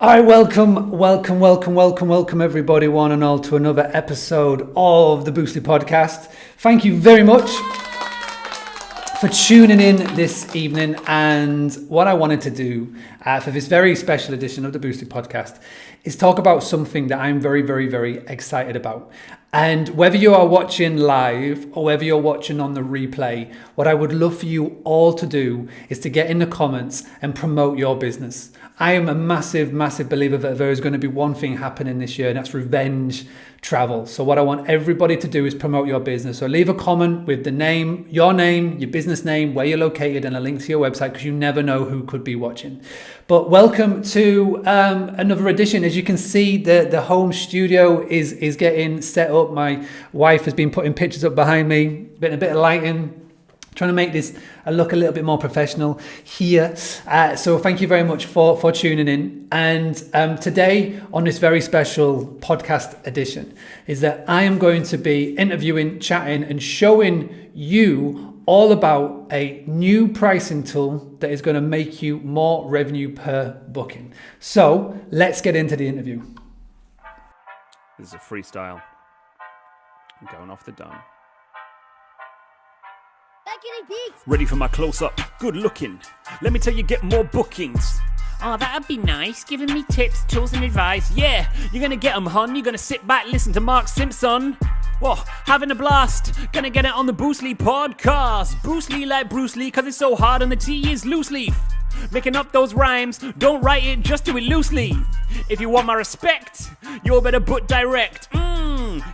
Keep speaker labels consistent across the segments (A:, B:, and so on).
A: I welcome everybody, one and all, to another episode of the Boostly podcast. Thank you very much for tuning in this evening. And what I wanted to do for this very special edition of the Boostly podcast is talk about something that I'm very excited about. And whether you are watching live or whether you're watching on the replay, what I would love for you all to do is to get in the comments and promote your business. I am a massive believer that there is going to be one thing happening this year, and that's revenge travel. So what I want everybody to do is promote your business. So leave a comment with the name, your business name, where you're located, and a link to your website, because you never know who could be watching. But welcome to another edition. As you can see, the home studio is getting set up. My wife has been putting pictures up behind me, a bit of lighting, trying to make this look a little bit more professional here. So thank you very much for tuning in. And today on this very special podcast edition is that I am going to be interviewing, chatting, and showing you all about a new pricing tool that is going to make you more revenue per booking. So let's get into the interview.
B: This is a freestyle. I'm going off the dome. Ready for my close-up? Good looking. Let me tell you, get more bookings. Oh, that'd be nice. Giving me tips, tools, and advice. Yeah, you're gonna get them, hon. You're gonna sit back, listen to Mark Simpson. Whoa, having a blast. Gonna get it on the Boostly podcast. Boostly like Bruce Lee, cause it's so hard and the T is loose leaf. Making up those rhymes, don't write it, just do it loosely. If you want my respect, you better put direct.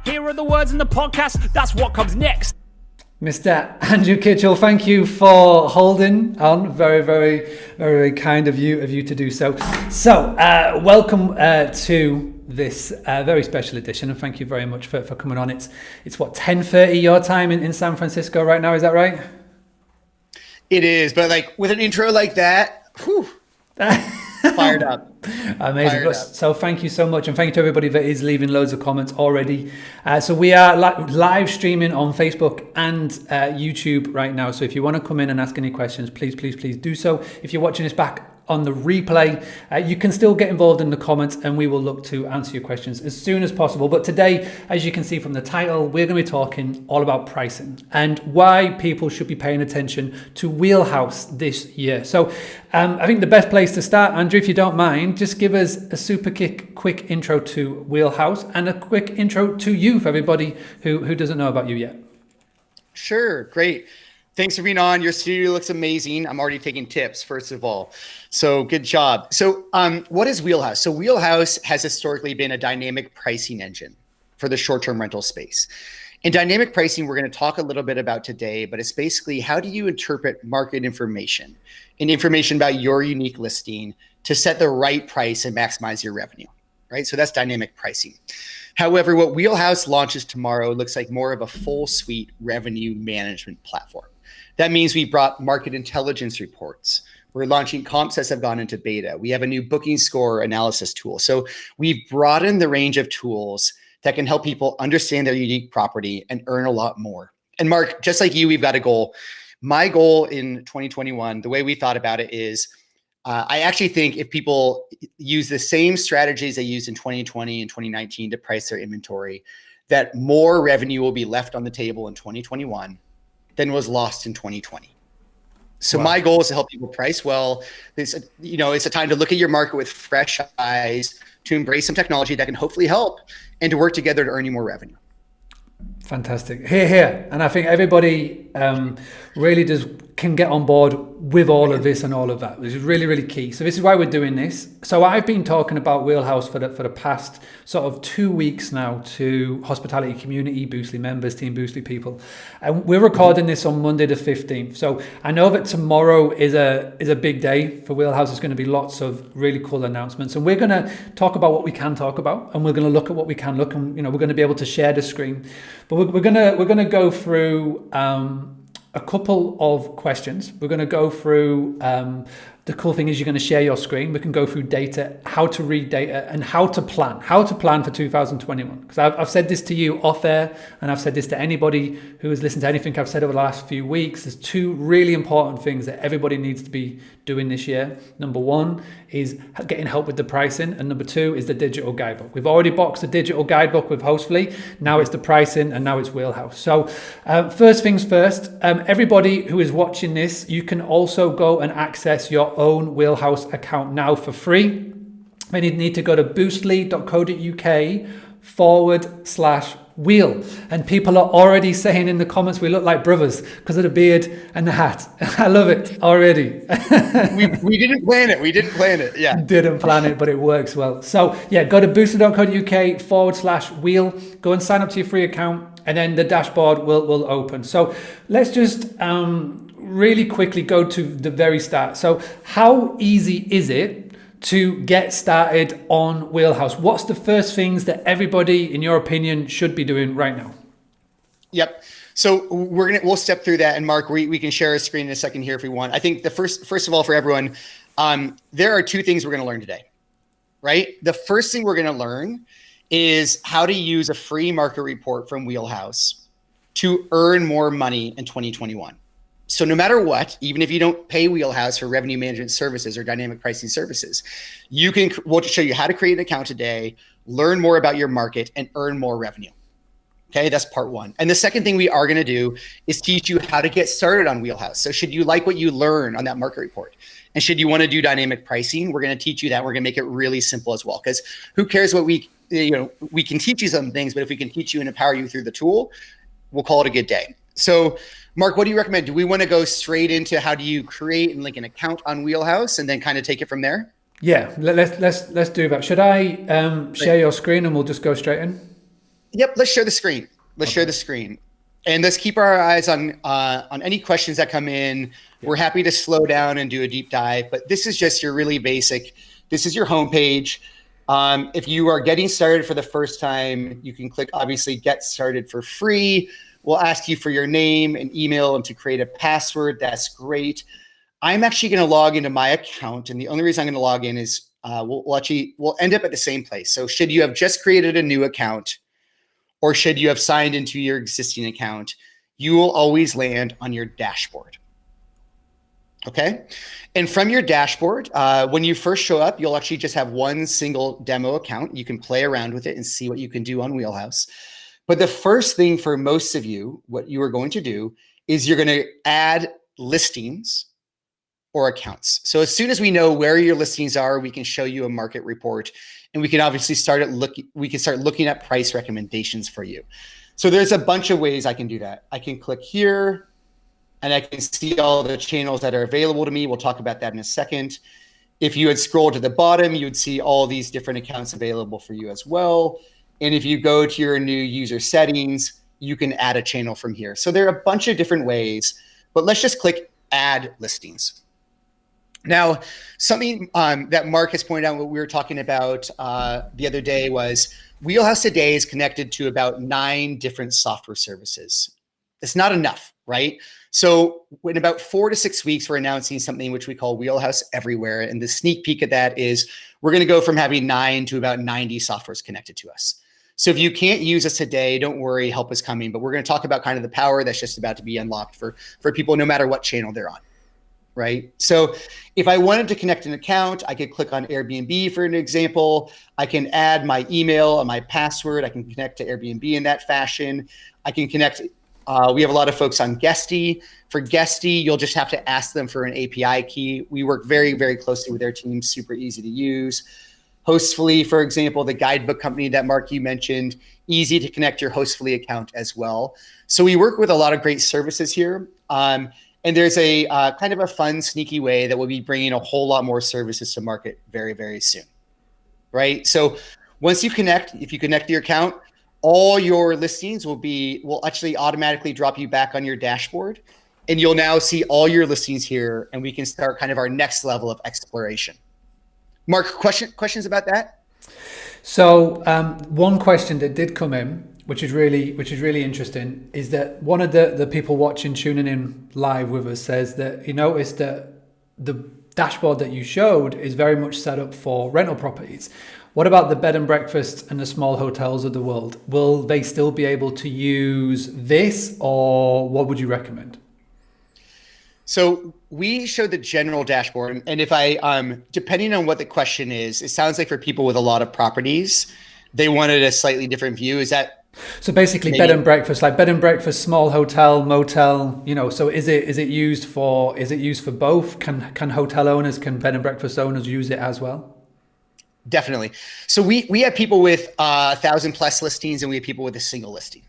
B: Here are the words in the podcast, that's what comes next.
A: Mr. Andrew Kitchell, thank you for holding on. Very kind of you to do so. So, welcome to this very special edition, and thank you very much for coming on. It's what, 10:30 your time in San Francisco right now, is that right?
C: It is, but like with an intro like that, whew, fired up.
A: Amazing. So thank you so much, and thank you to everybody that is leaving loads of comments already. So we are live streaming on Facebook and YouTube right now. So if you want to come in and ask any questions, please do so. If you're watching this back on the replay, you can still get involved in the comments, and we will look to answer your questions as soon as possible. But today, as you can see from the title, we're going to be talking all about pricing and why people should be paying attention to Wheelhouse this year. So I think the best place to start, Andrew, if you don't mind, just give us a super quick intro to Wheelhouse and a quick intro to you for everybody who doesn't know about you yet.
C: Sure, great. Thanks for being on. Your studio looks amazing. I'm already taking tips, first of all. So good job. So what is Wheelhouse? So Wheelhouse has historically been a dynamic pricing engine for the short-term rental space. In dynamic pricing, we're going to talk a little bit about today, but it's basically how do you interpret market information and information about your unique listing to set the right price and maximize your revenue, right? So that's dynamic pricing. However, what Wheelhouse launches tomorrow looks like more of a full suite revenue management platform. That means we brought market intelligence reports. We're launching comp sets have gone into beta. We have a new booking score analysis tool. So we've broadened the range of tools that can help people understand their unique property and earn a lot more. And Mark, just like you, we've got a goal. My goal in 2021, the way we thought about it is, I actually think if people use the same strategies they used in 2020 and 2019 to price their inventory, that more revenue will be left on the table in 2021 than was lost in 2020. So wow. My goal is to help people price well. It's a time to look at your market with fresh eyes, to embrace some technology that can hopefully help, and to work together to earn you more revenue.
A: Fantastic. Here. And I think everybody really can get on board with all of this and all of that, which is really key. So this is why we're doing this. So I've been talking about Wheelhouse for the past sort of 2 weeks now to hospitality community, Boostly members, Team Boostly people. And we're recording this on Monday the 15th. So I know that tomorrow is a big day for Wheelhouse. There's going to be lots of really cool announcements. And we're going to talk about what we can talk about, and we're going to look at what we can look, and we're going to be able to share the screen. But we're going to go through a couple of questions. We're going to go through The cool thing is you're going to share your screen. We can go through data, how to read data, and how to plan for 2021. Because I've said this to you off air, and I've said this to anybody who has listened to anything I've said over the last few weeks. There's two really important things that everybody needs to be doing this year. Number one is getting help with the pricing, and number two is the digital guidebook. We've already boxed the digital guidebook with Hostfully. Now it's the pricing, and now it's Wheelhouse. So first things first, everybody who is watching this, you can also go and access your own Wheelhouse account now for free. And you need to go to boostly.co.uk/wheel. And people are already saying in the comments, we look like brothers because of the beard and the hat. I love it already.
C: we didn't plan it. Yeah.
A: Didn't plan it, but it works well. So yeah, go to boostly.co.uk/wheel. Go and sign up to your free account, and then the dashboard will open. So let's just really quickly go to the very start. So how easy is it to get started on Wheelhouse? What's the first things that everybody, in your opinion, should be doing right now?
C: Yep. So we'll step through that, and Mark, we can share a screen in a second here if we want. I think the first of all, for everyone, there are two things we're going to learn today, right? The first thing we're going to learn is how to use a free market report from Wheelhouse to earn more money in 2021. So no matter what, even if you don't pay Wheelhouse for revenue management services or dynamic pricing services, we'll show you how to create an account today, learn more about your market, and earn more revenue. Okay, that's part one. And the second thing we are going to do is teach you how to get started on Wheelhouse. So should you like what you learn on that market report, and should you want to do dynamic pricing, we're going to teach you that. We're going to make it really simple as well, because who cares what we can teach you some things, but if we can teach you and empower you through the tool, we'll call it a good day. So Mark, what do you recommend? Do we want to go straight into how do you create and link an account on Wheelhouse and then kind of take it from there?
A: Yeah, let's do that. Should I share your screen and we'll just go straight in?
C: Yep, let's share the screen. Share the screen. And let's keep our eyes on any questions that come in. Yeah. We're happy to slow down and do a deep dive, but this is just your really basic. This is your homepage. If you are getting started for the first time, you can click, obviously, get started for free. We'll ask you for your name and email and to create a password. That's great. I'm actually going to log into my account. And the only reason I'm going to log in is we'll end up at the same place. So should you have just created a new account, or should you have signed into your existing account, you will always land on your dashboard. Okay. And from your dashboard, when you first show up, you'll actually just have one single demo account. You can play around with it and see what you can do on Wheelhouse. But the first thing for most of you, what you are going to do is you're going to add listings or accounts. So as soon as we know where your listings are, we can show you a market report, and we can obviously start looking at price recommendations for you. So there's a bunch of ways I can do that. I can click here and I can see all the channels that are available to me. We'll talk about that in a second. If you had scrolled to the bottom, you would see all these different accounts available for you as well. And if you go to your new user settings, you can add a channel from here. So there are a bunch of different ways, but let's just click add listings. Now, something that Mark has pointed out, what we were talking about the other day, was Wheelhouse today is connected to about 9 different software services. It's not enough, right? So in about 4 to 6 weeks, we're announcing something which we call Wheelhouse Everywhere. And the sneak peek of that is we're going to go from having 9 to about 90 softwares connected to us. So if you can't use us today, don't worry, help is coming. But we're going to talk about kind of the power that's just about to be unlocked for people, no matter what channel they're on, right? So if I wanted to connect an account, I could click on Airbnb for an example. I can add my email and my password. I can connect to Airbnb in that fashion. I can connect. We have a lot of folks on Guesty. For Guesty, you'll just have to ask them for an API key. We work very, very closely with their team, super easy to use. Hostfully, for example, the guidebook company that Mark, you mentioned, easy to connect your Hostfully account as well. So we work with a lot of great services here. And there's a kind of a fun, sneaky way that we'll be bringing a whole lot more services to market very, very soon, right? So once you connect, if you connect to your account, all your listings will actually automatically drop you back on your dashboard, and you'll now see all your listings here, and we can start kind of our next level of exploration. Mark, questions about that?
A: So one question that did come in, which is really interesting, is that one of the people tuning in live with us says that he noticed that the dashboard that you showed is very much set up for rental properties. What about the bed and breakfast and the small hotels of the world? Will they still be able to use this, or what would you recommend?
C: So we showed the general dashboard, and if I, depending on what the question is, it sounds like for people with a lot of properties, they wanted a slightly different view. Is that
A: so? Basically, maybe bed and breakfast, like bed and breakfast, small hotel, motel. So is it used for both? Can hotel owners, can bed and breakfast owners use it as well?
C: Definitely. So we have people with 1,000+ listings, and we have people with a single listing.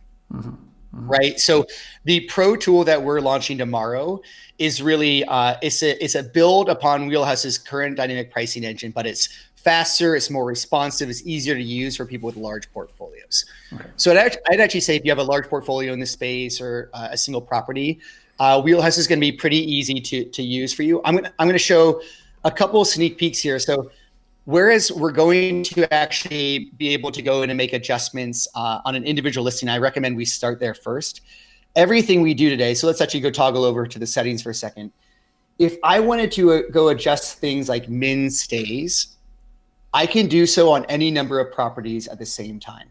C: Right. So the pro tool that we're launching tomorrow is really it's a build upon Wheelhouse's current dynamic pricing engine, but it's faster, it's more responsive, it's easier to use for people with large portfolios. Okay. So I'd actually say if you have a large portfolio in this space or a single property, Wheelhouse is going to be pretty easy to use for you. I'm going to show a couple of sneak peeks here. So whereas we're going to actually be able to go in and make adjustments on an individual listing, I recommend we start there first. Everything we do today, so let's actually go toggle over to the settings for a second. If I wanted to go adjust things like min stays, I can do so on any number of properties at the same time.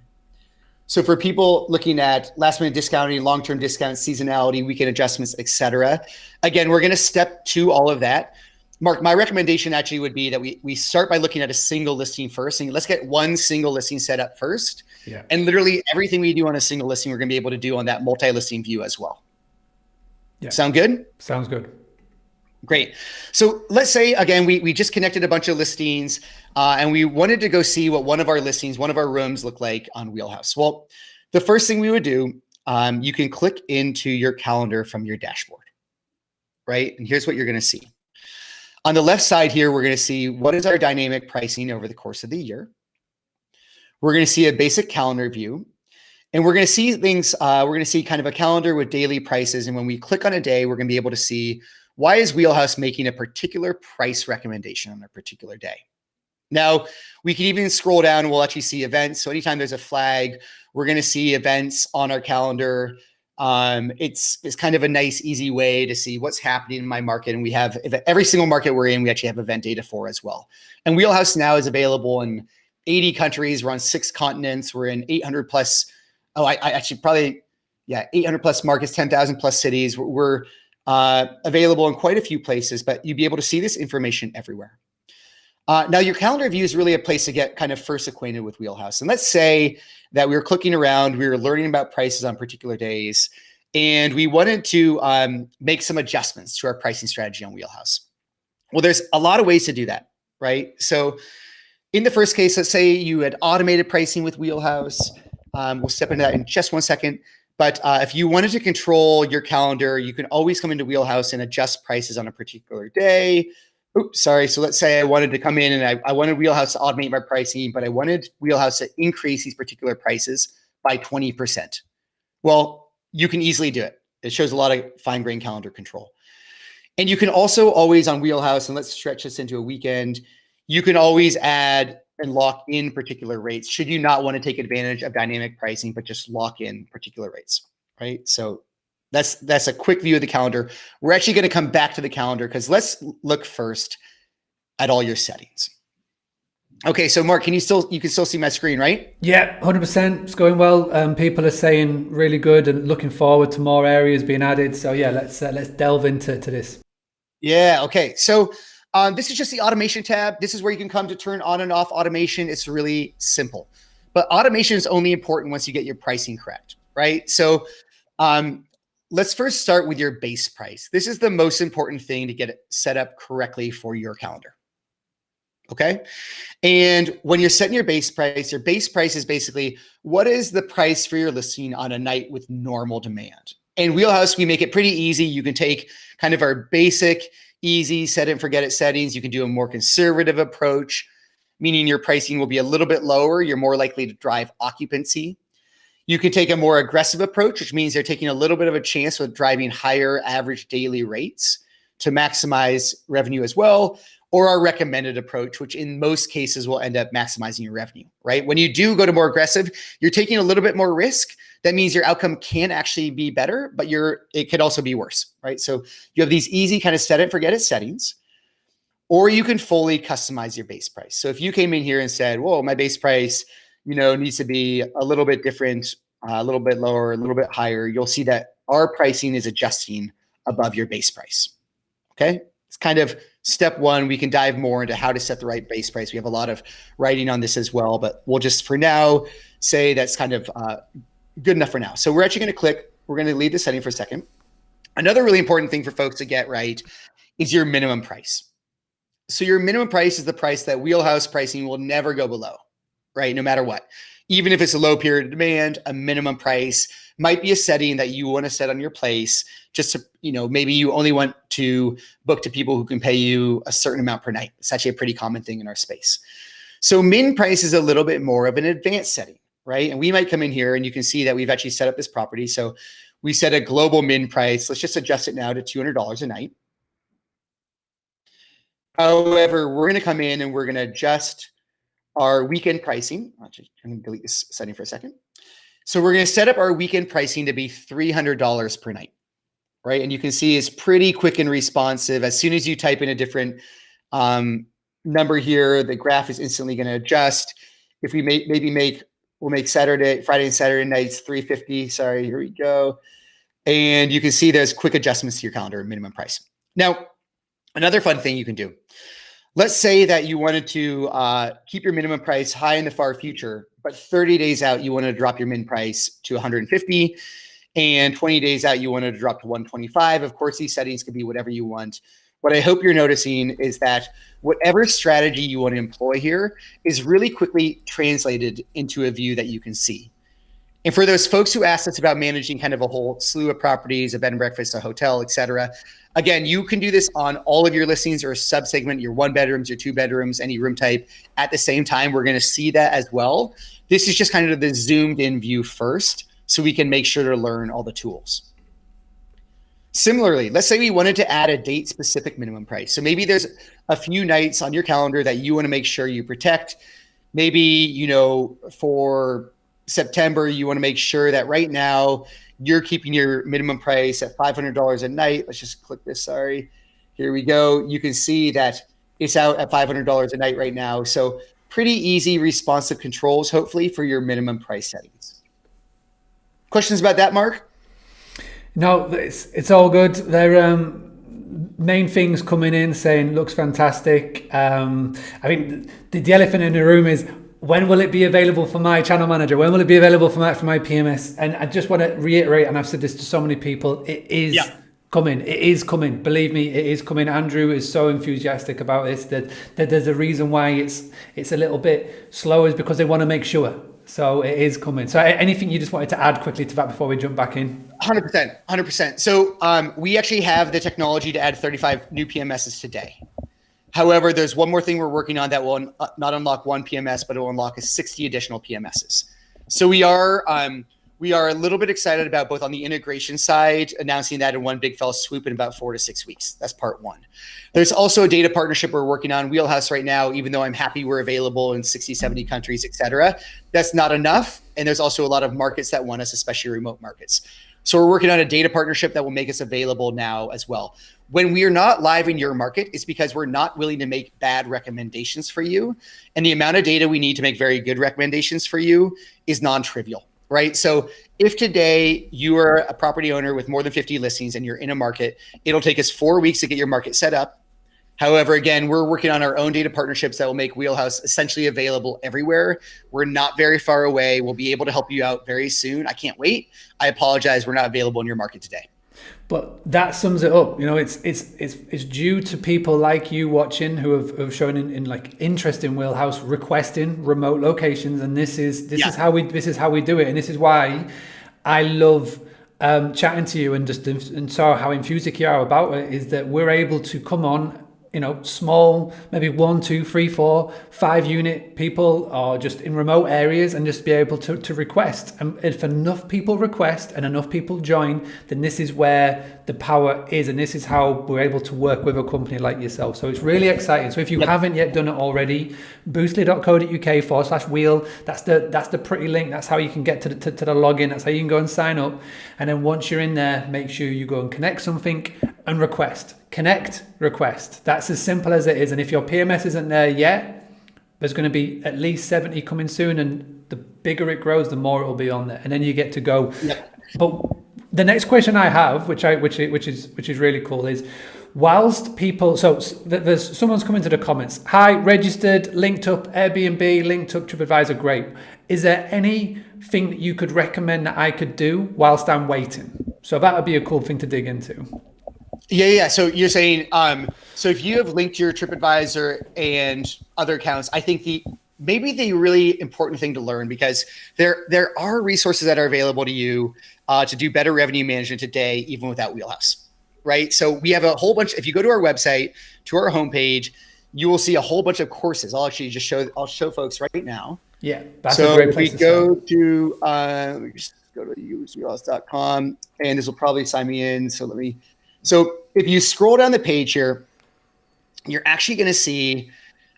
C: So for people looking at last minute discounting, long-term discounts, seasonality, weekend adjustments, etc. Again, we're going to step to all of that. Mark, my recommendation actually would be that we start by looking at a single listing first, and let's get one single listing set up first. Yeah. And literally everything we do on a single listing, we're going to be able to do on that multi-listing view as well. Yeah. Sound good?
A: Sounds good.
C: Great. So let's say, again, we just connected a bunch of listings and we wanted to go see what one of our listings, one of our rooms look like on Wheelhouse. Well, the first thing we would do, you can click into your calendar from your dashboard, right? And here's what you're going to see. On the left side here, we're going to see what is our dynamic pricing over the course of the year. We're going to see a basic calendar view, and we're going to see things. We're going to see kind of a calendar with daily prices. And when we click on a day, we're going to be able to see why is Wheelhouse making a particular price recommendation on a particular day. Now, we can even scroll down and we'll actually see events. So anytime there's a flag, we're going to see events on our calendar. It's kind of a nice, easy way to see what's happening in my market. And we have every single market we're in, we actually have event data for as well. And Wheelhouse now is available in 80 countries. We're on 6 continents. We're in 800 plus. Oh, I actually probably, 800 plus markets, 10,000 plus cities. We're available in quite a few places, but you'd be able to see this information everywhere. Now, your calendar view is really a place to get kind of first acquainted with Wheelhouse. And let's say that we were clicking around, we were learning about prices on particular days, and we wanted to make some adjustments to our pricing strategy on Wheelhouse. Well, there's a lot of ways to do that, right? So in the first case, let's say you had automated pricing with Wheelhouse. We'll step into that in just one second. But if you wanted to control your calendar, you can always come into Wheelhouse and adjust prices on a particular day. Oops, sorry. So let's say I wanted to come in and I wanted Wheelhouse to automate my pricing, but I wanted Wheelhouse to increase these particular prices by 20%. Well, you can easily do it. It shows a lot of fine-grained calendar control. And you can also always on Wheelhouse, and let's stretch this into a weekend, you can always add and lock in particular rates should you not want to take advantage of dynamic pricing, but just lock in particular rates, right? So that's a quick view of the calendar. We're actually going to come back to the calendar because let's look first at all your settings. Okay, so Mark, you can still see my screen, right?
A: Yeah, 100%. It's going well. People are saying really good and looking forward to more areas being added. So yeah, let's delve into this.
C: Yeah. Okay. So this is just the automation tab. This is where you can come to turn on and off automation. It's really simple, but automation is only important once you get your pricing correct, right? So let's first start with your base price. This is the most important thing to get it set up correctly for your calendar. Okay. And when you're setting your base price is basically what is the price for your listing on a night with normal demand. In Wheelhouse, we make it pretty easy. You can take kind of our basic, easy set it and forget it settings. You can do a more conservative approach, meaning your pricing will be a little bit lower. You're more likely to drive occupancy. You can take a more aggressive approach, which means they're taking a little bit of a chance with driving higher average daily rates to maximize revenue as well, or our recommended approach, which in most cases will end up maximizing your revenue, right? When you do go to more aggressive, you're taking a little bit more risk. That means your outcome can actually be better, but it could also be worse, right? So you have these easy kind of set it, forget it settings. or you can fully customize your base price. So if you came in here and said, whoa, my base price, needs to be a little bit different, a little bit lower, a little bit higher, you'll see that our pricing is adjusting above your base price. Okay. It's kind of step one. We can dive more into how to set the right base price. We have a lot of writing on this as well, but we'll just for now say that's kind of good enough for now. So we're actually we're going to leave the setting for a second. Another really important thing for folks to get right is your minimum price. So your minimum price is the price that Wheelhouse pricing will never go below, right? No matter what. Even if it's a low period of demand, a minimum price might be a setting that you want to set on your place just to, maybe you only want to book to people who can pay you a certain amount per night. It's actually a pretty common thing in our space. So min price is a little bit more of an advanced setting, right? And we might come in here and you can see that we've actually set up this property. So we set a global min price. Let's just adjust it now to $200 a night. However, we're going to come in and we're going to adjust our weekend pricing. Actually, I'm going to delete this setting for a second. So we're going to set up our weekend pricing to be $300 per night, right? And you can see it's pretty quick and responsive. As soon as you type in a different number here, the graph is instantly going to adjust. If we we'll make Friday and Saturday nights $350. Sorry, here we go. And you can see there's quick adjustments to your calendar, minimum price. Now, another fun thing you can do. Let's say that you wanted to keep your minimum price high in the far future, but 30 days out, you wanted to drop your min price to 150, and 20 days out, you wanted to drop to 125. Of course, these settings could be whatever you want. What I hope you're noticing is that whatever strategy you want to employ here is really quickly translated into a view that you can see. And for those folks who asked us about managing kind of a whole slew of properties, a bed and breakfast, a hotel, et cetera, again, you can do this on all of your listings or a subsegment, your 1 bedrooms, your 2 bedrooms, any room type at the same time. We're going to see that as well. This is just kind of the zoomed in view first, so we can make sure to learn all the tools. Similarly, let's say we wanted to add a date specific minimum price. So maybe there's a few nights on your calendar that you want to make sure you protect. Maybe, for September, you want to make sure that right now you're keeping your minimum price at $500 a night. Let's just click this. Sorry. Here we go. You can see that it's out at $500 a night right now. So pretty easy, responsive controls, hopefully, for your minimum price settings. Questions about that, Mark?
A: No, it's all good. They're main things coming in saying looks fantastic. I mean, the elephant in the room is, when will it be available for my channel manager? When will it be available for my PMS? And I just want to reiterate, and I've said this to so many people, it is coming. It is coming. Believe me, it is coming. Andrew is so enthusiastic about this that there's a reason why it's a little bit slow, is because they want to make sure. So it is coming. So anything you just wanted to add quickly to that before we jump back in?
C: 100%. So we actually have the technology to add 35 new PMSs today. However, there's one more thing we're working on that will not unlock one PMS, but it will unlock 60 additional PMSs. So we are a little bit excited about both on the integration side, announcing that in one big fell swoop in about 4 to 6 weeks. That's part one. There's also a data partnership we're working on. Wheelhouse right now, even though I'm happy we're available in 60, 70 countries, et cetera, that's not enough. And there's also a lot of markets that want us, especially remote markets. So we're working on a data partnership that will make us available now as well. When we are not live in your market, it's because we're not willing to make bad recommendations for you. And the amount of data we need to make very good recommendations for you is non-trivial, right? So if today you are a property owner with more than 50 listings and you're in a market, it'll take us 4 weeks to get your market set up. However, again, we're working on our own data partnerships that will make Wheelhouse essentially available everywhere. We're not very far away. We'll be able to help you out very soon. I can't wait. I apologize, we're not available in your market today.
A: But that sums it up. It's due to people like you watching who have shown in like interest in Wheelhouse, requesting remote locations, and this is how we do it, and this is why I love chatting to you and so how enthusiastic you are about it, is that we're able to come on, small, maybe 1, 2, 3, 4, 5 unit people, or just in remote areas, and just be able to request. And if enough people request and enough people join, then this is where the power is, and this is how we're able to work with a company like yourself. So it's really exciting. So if you haven't yet done it already, boostly.co.uk/wheel, that's the pretty link. That's how you can get to the login. That's how you can go and sign up. And then once you're in there, make sure you go and connect something and request. connect request. That's as simple as it is. And if your PMS isn't there yet, there's going to be at least 70 coming soon. And the bigger it grows, the more it will be on there. And then you get to go. Yep. But the next question I have, which is really cool, is whilst people, so there's someone's come into the comments. Hi, registered, linked up Airbnb, linked up TripAdvisor, great. Is there anything that you could recommend that I could do whilst I'm waiting? So that would be a cool thing to dig into.
C: Yeah. So you're saying, so if you have linked your TripAdvisor and other accounts, I think maybe the really important thing to learn, because there are resources that are available to you to do better revenue management today, even without Wheelhouse, right? So we have a whole bunch. If you go to our website, to our homepage, you will see a whole bunch of courses. I'll show folks right now.
A: Yeah, that's a great place to start.
C: Let me just go to adjusments.com, and this will probably sign me in. So if you scroll down the page here, you're actually going to see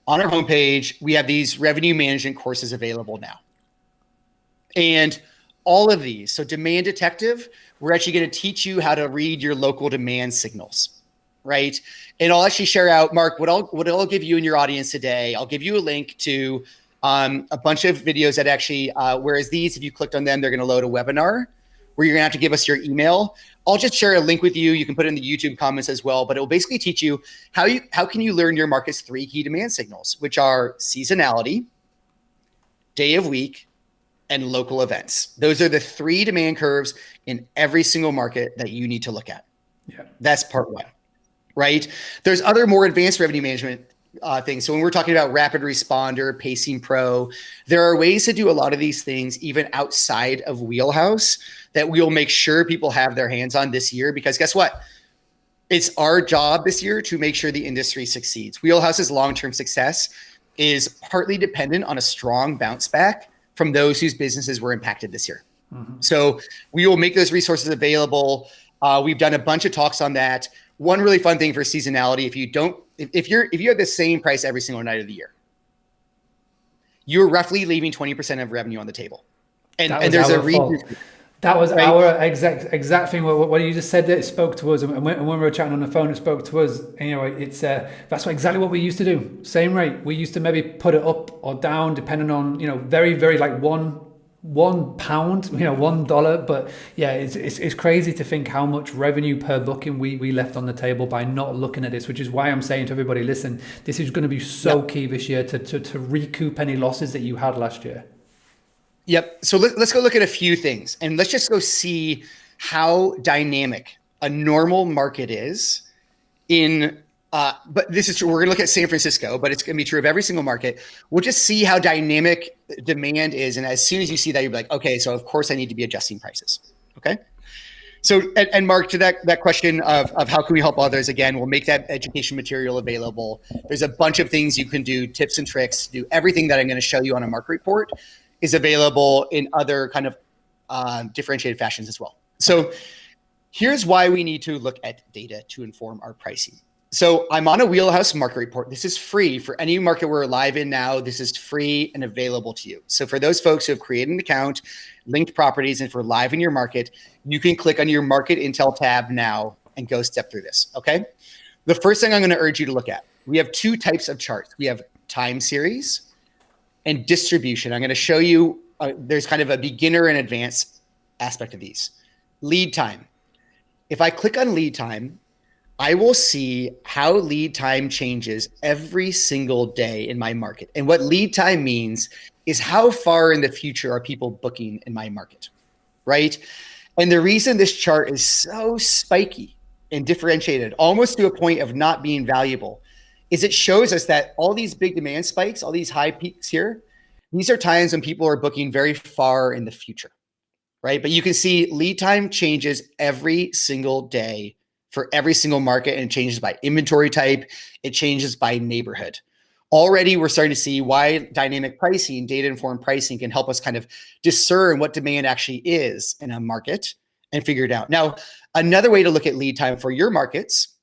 C: on our homepage, we have these revenue management courses available now. And all of these, so Demand Detective, we're actually going to teach you how to read your local demand signals, right? And I'll actually share out, Mark, what I'll give you in your audience today. I'll give you a link to a bunch of videos that actually, whereas these, if you clicked on them, they're going to load a webinar where you're going to have to give us your email. I'll just share a link with you. You can put it in the YouTube comments as well, but it will basically teach you how can you learn your market's 3 key demand signals, which are seasonality, day of week, and local events. Those are the 3 demand curves in every single market that you need to look at.
A: Yeah.
C: That's part 1, right? There's other more advanced revenue management things. So when we're talking about Rapid Responder, Pacing Pro, there are ways to do a lot of these things even outside of Wheelhouse that we'll make sure people have their hands on this year, because guess what? It's our job this year to make sure the industry succeeds. Wheelhouse's long-term success is partly dependent on a strong bounce back from those whose businesses were impacted this year. Mm-hmm. So we will make those resources available. We've done a bunch of talks on that. One really fun thing for seasonality, if you have the same price every single night of the year, you're roughly leaving 20% of revenue on the table. And there's a reason.
A: That was right? Our exact thing. What you just said, that it spoke to us, and when we were chatting on the phone, it spoke to us. And, it's that's exactly what we used to do. Same rate. We used to maybe put it up or down depending on very very like £1, $1. But yeah, it's crazy to think how much revenue per booking we left on the table by not looking at this. Which is why I'm saying to everybody, listen, this is going to be so key this year to recoup any losses that you had last year.
C: Yep. So let's go look at a few things, and let's just go see how dynamic a normal market is but this is true. We're going to look at San Francisco, but it's going to be true of every single market. We'll just see how dynamic demand is. And as soon as you see that, you'll be like, okay, so of course I need to be adjusting prices. Okay. So, and Mark, to that question of how can we help others, again, we'll make that education material available. There's a bunch of things you can do, tips and tricks, do everything that I'm going to show you on a market report is available in other kind of differentiated fashions as well. So here's why we need to look at data to inform our pricing. So I'm on a Wheelhouse market report. This is free for any market we're live in now. This is free and available to you. So for those folks who have created an account, linked properties, and for live in your market, you can click on your market intel tab now and go step through this, okay? The first thing I'm going to urge you to look at, we have 2 types of charts. We have time series and distribution. I'm going to show you, there's kind of a beginner and advanced aspect of these. Lead time. If I click on lead time, I will see how lead time changes every single day in my market. And what lead time means is how far in the future are people booking in my market, right? And the reason this chart is so spiky and differentiated, almost to a point of not being valuable, is it shows us that all these big demand spikes, all these high peaks here, these are times when people are booking very far in the future, right? But you can see lead time changes every single day for every single market, and it changes by inventory type. It changes by neighborhood. Already we're starting to see why dynamic pricing, data-informed pricing can help us kind of discern what demand actually is in a market and figure it out. Now, another way to look at lead time for your markets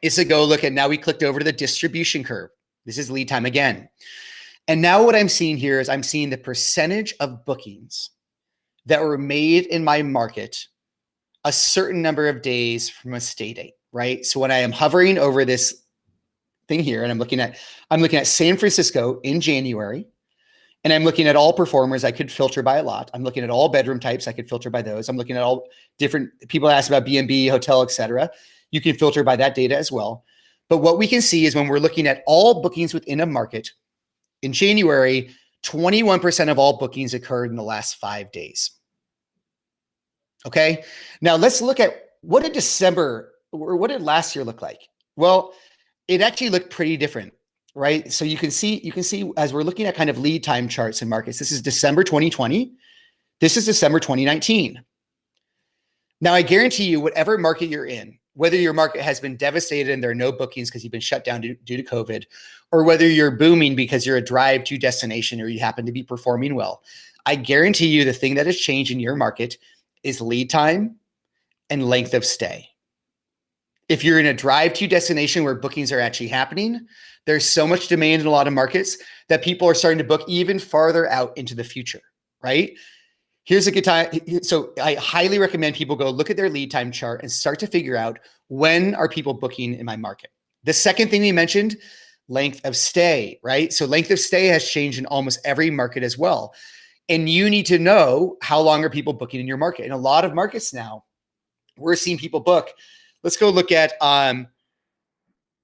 C: is to go look at, now we clicked over to the distribution curve. This is lead time again. And now what I'm seeing here is I'm seeing the percentage of bookings that were made in my market a certain number of days from a stay date. right? So when I am hovering over this thing here and I'm looking at San Francisco in January, and I'm looking at all performers, I could filter by a lot. I'm looking at all bedroom types, I could filter by those. I'm looking at all different, people ask about B&B, hotel, etc. You can filter by that data as well. But what we can see is when we're looking at all bookings within a market, in January, 21% of all bookings occurred in the last 5 days. Okay, now let's look at what did December, or what did last year look like? Well, it actually looked pretty different, right? So you can see as we're looking at kind of lead time charts in markets, this is December 2020, this is December 2019. Now, I guarantee you, whatever market you're in, whether your market has been devastated and there are no bookings because you've been shut down due to COVID, or whether you're booming because you're a drive-to destination or you happen to be performing well, I guarantee you the thing that has changed in your market is lead time and length of stay. If you're in a drive-to destination where bookings are actually happening, there's so much demand in a lot of markets that people are starting to book even farther out into the future, right? Here's a good time. So I highly recommend people go look at their lead time chart and start to figure out, when are people booking in my market? The second thing we mentioned, length of stay, right? So length of stay has changed in almost every market as well. And you need to know, how long are people booking in your market? In a lot of markets now, we're seeing people book. Let's go look at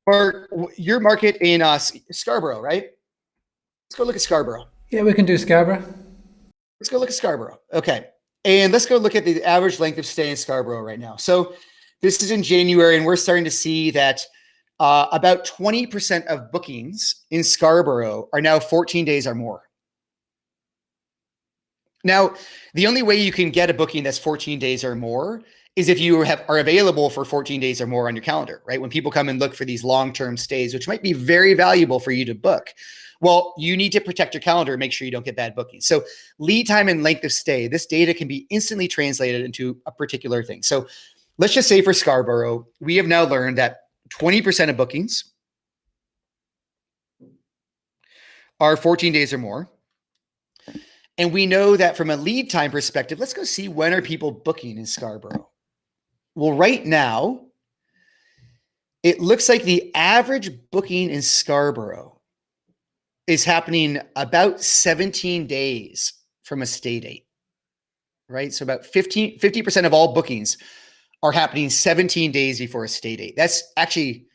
C: or your market in Scarborough, right? Let's go look at Scarborough.
A: Yeah, we can do Scarborough.
C: Let's go look at Scarborough. Okay. And let's go look at the average length of stay in Scarborough right now. So this is in January, and we're starting to see that about 20% of bookings in Scarborough are now 14 days or more. Now, the only way you can get a booking that's 14 days or more is if you are available for 14 days or more on your calendar, right? When people come and look for these long-term stays, which might be very valuable for you to book, well, you need to protect your calendar and make sure you don't get bad bookings. So lead time and length of stay, this data can be instantly translated into a particular thing. So let's just say for Scarborough, we have now learned that 20% of bookings are 14 days or more. And we know that from a lead time perspective, let's go see, when are people booking in Scarborough? Well, right now, it looks like the average booking in Scarborough is happening about 17 days from a stay date, right? So about 50% of all bookings are happening 17 days before a stay date. That's pretty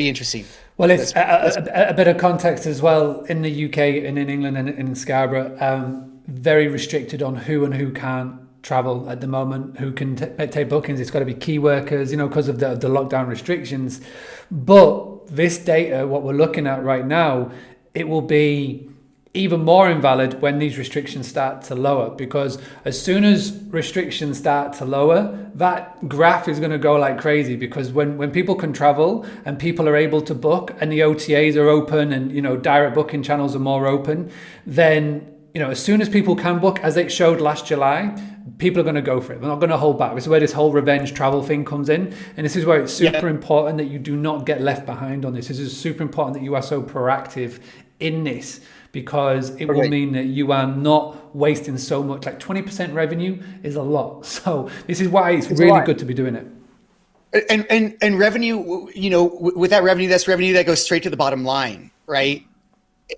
C: interesting.
A: Well, it's a bit of context as well. In the UK and in England and in Scarborough, very restricted on who and who can't travel at the moment, who can take bookings. It's got to be key workers, because of the lockdown restrictions. But this data, what we're looking at right now, it will be even more invalid when these restrictions start to lower, because as soon as restrictions start to lower, that graph is going to go like crazy, because when people can travel and people are able to book and the OTAs are open and direct booking channels are more open, then as soon as people can book, as it showed last July, people are going to go for it. They're not going to hold back. This is where this whole revenge travel thing comes in. And this is where it's super important that you do not get left behind on this. This is super important that you are so proactive in this, because it will mean that you are not wasting so much. Like 20% revenue is a lot. So this is why it's really good to be doing it.
C: And revenue, with that revenue, that's revenue that goes straight to the bottom line, right?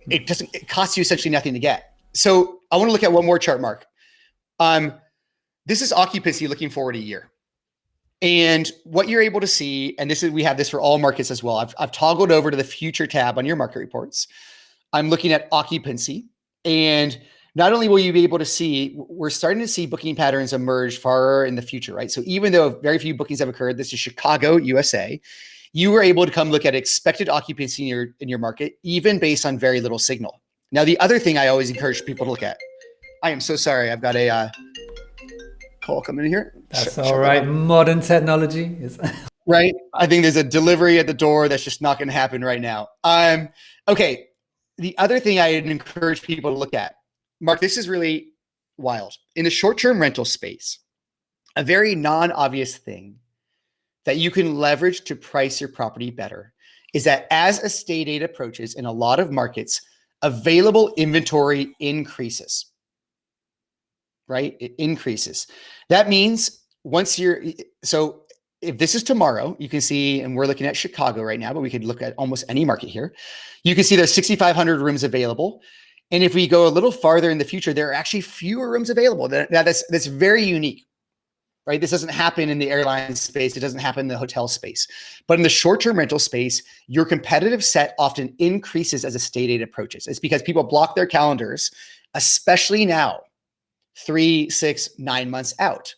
C: It costs you essentially nothing to get. So I want to look at one more chart, Mark. This is occupancy looking forward a year. And what you're able to see, and we have this for all markets as well. I've toggled over to the future tab on your market reports. I'm looking at occupancy, and not only will you be able to see, we're starting to see booking patterns emerge far in the future, right? So even though very few bookings have occurred, this is Chicago, USA, you were able to come look at expected occupancy in your market, even based on very little signal. Now, the other thing I always encourage people to look at, I am so sorry, I've got a call coming in here.
A: That's all right. Modern technology is
C: right. I think there's a delivery at the door that's just not going to happen right now. Okay. The other thing I'd encourage people to look at, Mark, this is really wild. In the short-term rental space, a very non-obvious thing that you can leverage to price your property better is that as a stay date approaches in a lot of markets, available inventory increases, right? It increases. That means if this is tomorrow, you can see, and we're looking at Chicago right now, but we could look at almost any market here. You can see there's 6,500 rooms available. And if we go a little farther in the future, there are actually fewer rooms available. That's very unique, right? This doesn't happen in the airline space. It doesn't happen in the hotel space. But in the short-term rental space, your competitive set often increases as a state aid approaches. It's because people block their calendars, especially now, 3, 6, 9 months out.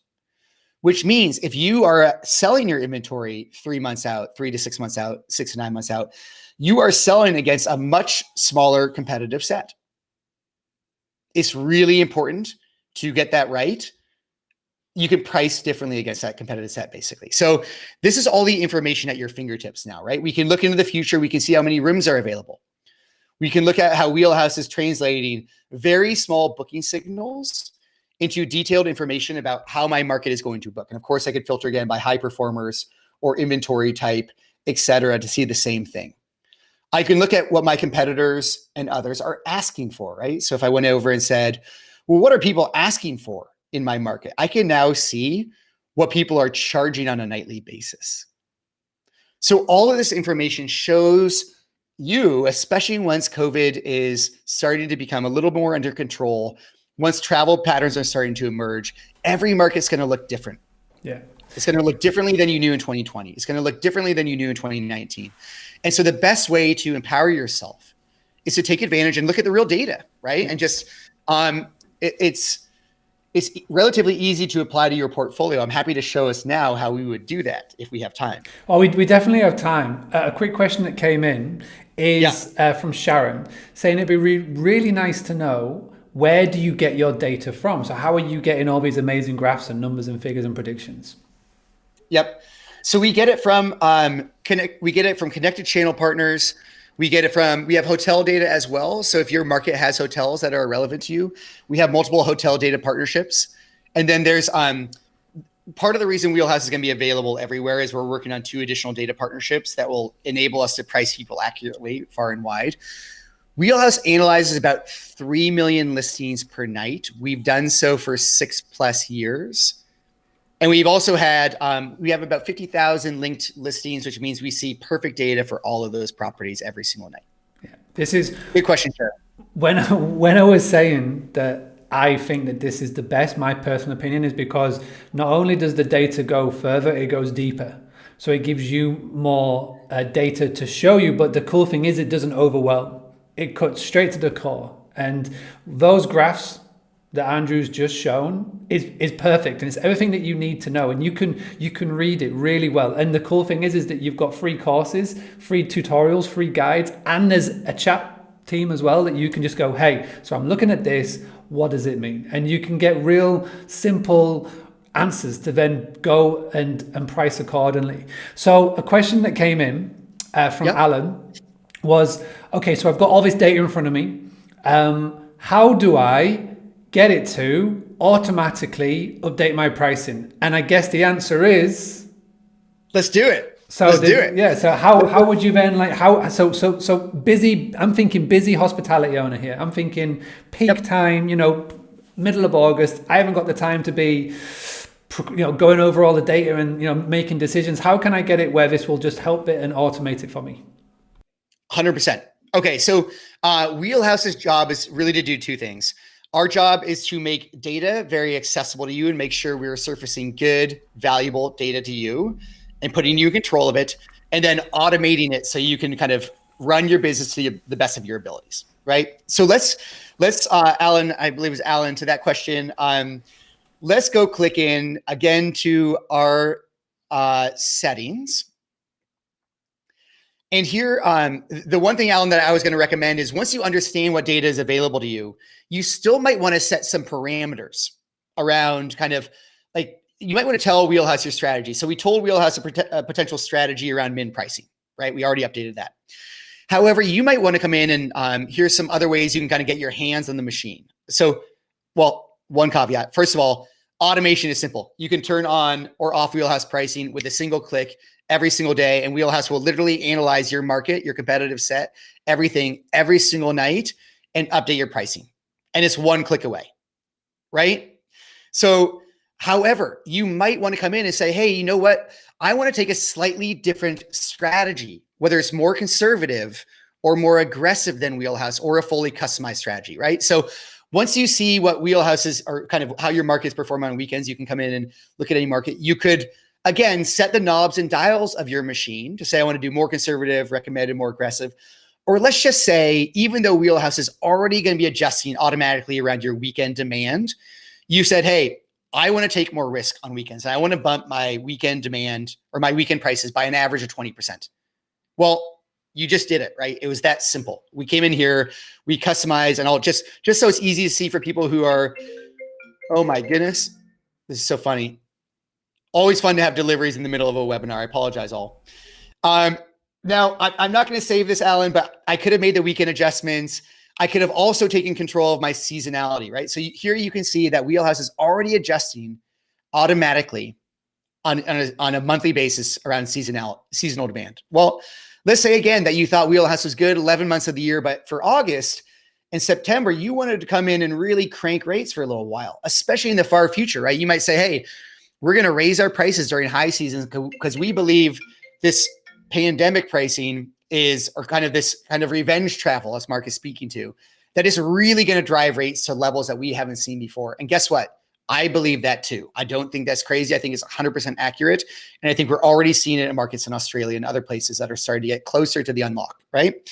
C: Which means if you are selling your inventory 3 months out, 3 to 6 months out, 6 to 9 months out, you are selling against a much smaller competitive set. It's really important to get that right. You can price differently against that competitive set, basically. So this is all the information at your fingertips now, right? We can look into the future. We can see how many rooms are available. We can look at how Wheelhouse is translating very small booking signals into detailed information about how my market is going to book. And of course, I could filter again by high performers or inventory type, et cetera, to see the same thing. I can look at what my competitors and others are asking for, right? So if I went over and said, well, what are people asking for in my market? I can now see what people are charging on a nightly basis. So all of this information shows you, especially once COVID is starting to become a little more under control, once travel patterns are starting to emerge, every market's going to look different.
A: Yeah.
C: It's going to look differently than you knew in 2020. It's going to look differently than you knew in 2019. And so the best way to empower yourself is to take advantage and look at the real data, right? And just, it's relatively easy to apply to your portfolio. I'm happy to show us now how we would do that if we have time.
A: Well, we definitely have time. A quick question that came in is from Sharon, saying it'd be really nice to know, where do you get your data from? So how are you getting all these amazing graphs and numbers and figures and predictions?
C: Yep. So we get it from connected channel partners. We have hotel data as well. So if your market has hotels that are relevant to you, we have multiple hotel data partnerships. And then there's part of the reason Wheelhouse is going to be available everywhere is we're working on 2 additional data partnerships that will enable us to price people accurately far and wide. Wheelhouse analyzes about 3 million listings per night. We've done so for 6+ years. And we've also had, we have about 50,000 linked listings, which means we see perfect data for all of those properties every single night.
A: Yeah. This is
C: good question, sir.
A: When I was saying that I think that this is the best, my personal opinion is because not only does the data go further, it goes deeper. So it gives you more data to show you. But the cool thing is it doesn't overwhelm. It cuts straight to the core. And those graphs that Andrew's just shown is perfect, and it's everything that you need to know, and you can read it really well. And the cool thing is that you've got free courses, free tutorials, free guides, and there's a chat team as well that you can just go, hey, so I'm looking at this, what does it mean? And you can get real simple answers to then go and price accordingly. So a question that came in from Alan was, okay, so I've got all this data in front of me. How do I get it to automatically update my pricing? And I guess the answer is,
C: let's do it.
A: Let's do it. Yeah. So how would you then so busy? I'm thinking busy hospitality owner here. I'm thinking peak time. Middle of August. I haven't got the time to be, going over all the data and making decisions. How can I get it where this will just help it and automate it for me?
C: 100%. Okay. So Wheelhouse's job is really to do 2 things. Our job is to make data very accessible to you and make sure we're surfacing good, valuable data to you and putting you in control of it, and then automating it so you can kind of run your business to the best of your abilities, right? So let's Alan, I believe it was Alan, to that question. Let's go click in again to our settings. And here, the one thing, Alan, that I was going to recommend is once you understand what data is available to you, you still might want to set some parameters around kind of like, you might want to tell Wheelhouse your strategy. So we told Wheelhouse a potential strategy around min pricing, right? We already updated that. However, you might want to come in and here's some other ways you can kind of get your hands on the machine. So, well, one caveat. First of all, automation is simple. You can turn on or off Wheelhouse pricing with a single click every single day, and Wheelhouse will literally analyze your market, your competitive set, everything every single night, and update your pricing. And it's one click away, right? So However, you might want to come in and say, hey, you know what? I want to take a slightly different strategy, whether it's more conservative or more aggressive than Wheelhouse or a fully customized strategy, right? So once you see what Wheelhouse is or kind of how your markets perform on weekends, you can come in and look at any market. You could, again, set the knobs and dials of your machine to say, I want to do more conservative, recommended, more aggressive. Or let's just say, even though Wheelhouse is already going to be adjusting automatically around your weekend demand, you said, hey, I want to take more risk on weekends. And I want to bump my weekend demand or my weekend prices by an average of 20%. Well, you just did it, right? It was that simple. We came in here, we customized, and I'll just so it's easy to see for people who are, oh my goodness, this is so funny. Always fun to have deliveries in the middle of a webinar. I apologize all. Now, I'm not going to save this, Alan, but I could have made the weekend adjustments. I could have also taken control of my seasonality, right? So here you can see that Wheelhouse is already adjusting automatically on a monthly basis around seasonal demand. Well, let's say again that you thought Wheelhouse was good 11 months of the year, but for August and September, you wanted to come in and really crank rates for a little while, especially in the far future, right? You might say, hey, we're going to raise our prices during high seasons because we believe this pandemic pricing is, or kind of this kind of revenge travel, as Mark is speaking to, that is really going to drive rates to levels that we haven't seen before. And guess what? I believe that too. I don't think that's crazy. I think it's 100% accurate. And I think we're already seeing it in markets in Australia and other places that are starting to get closer to the unlock, right?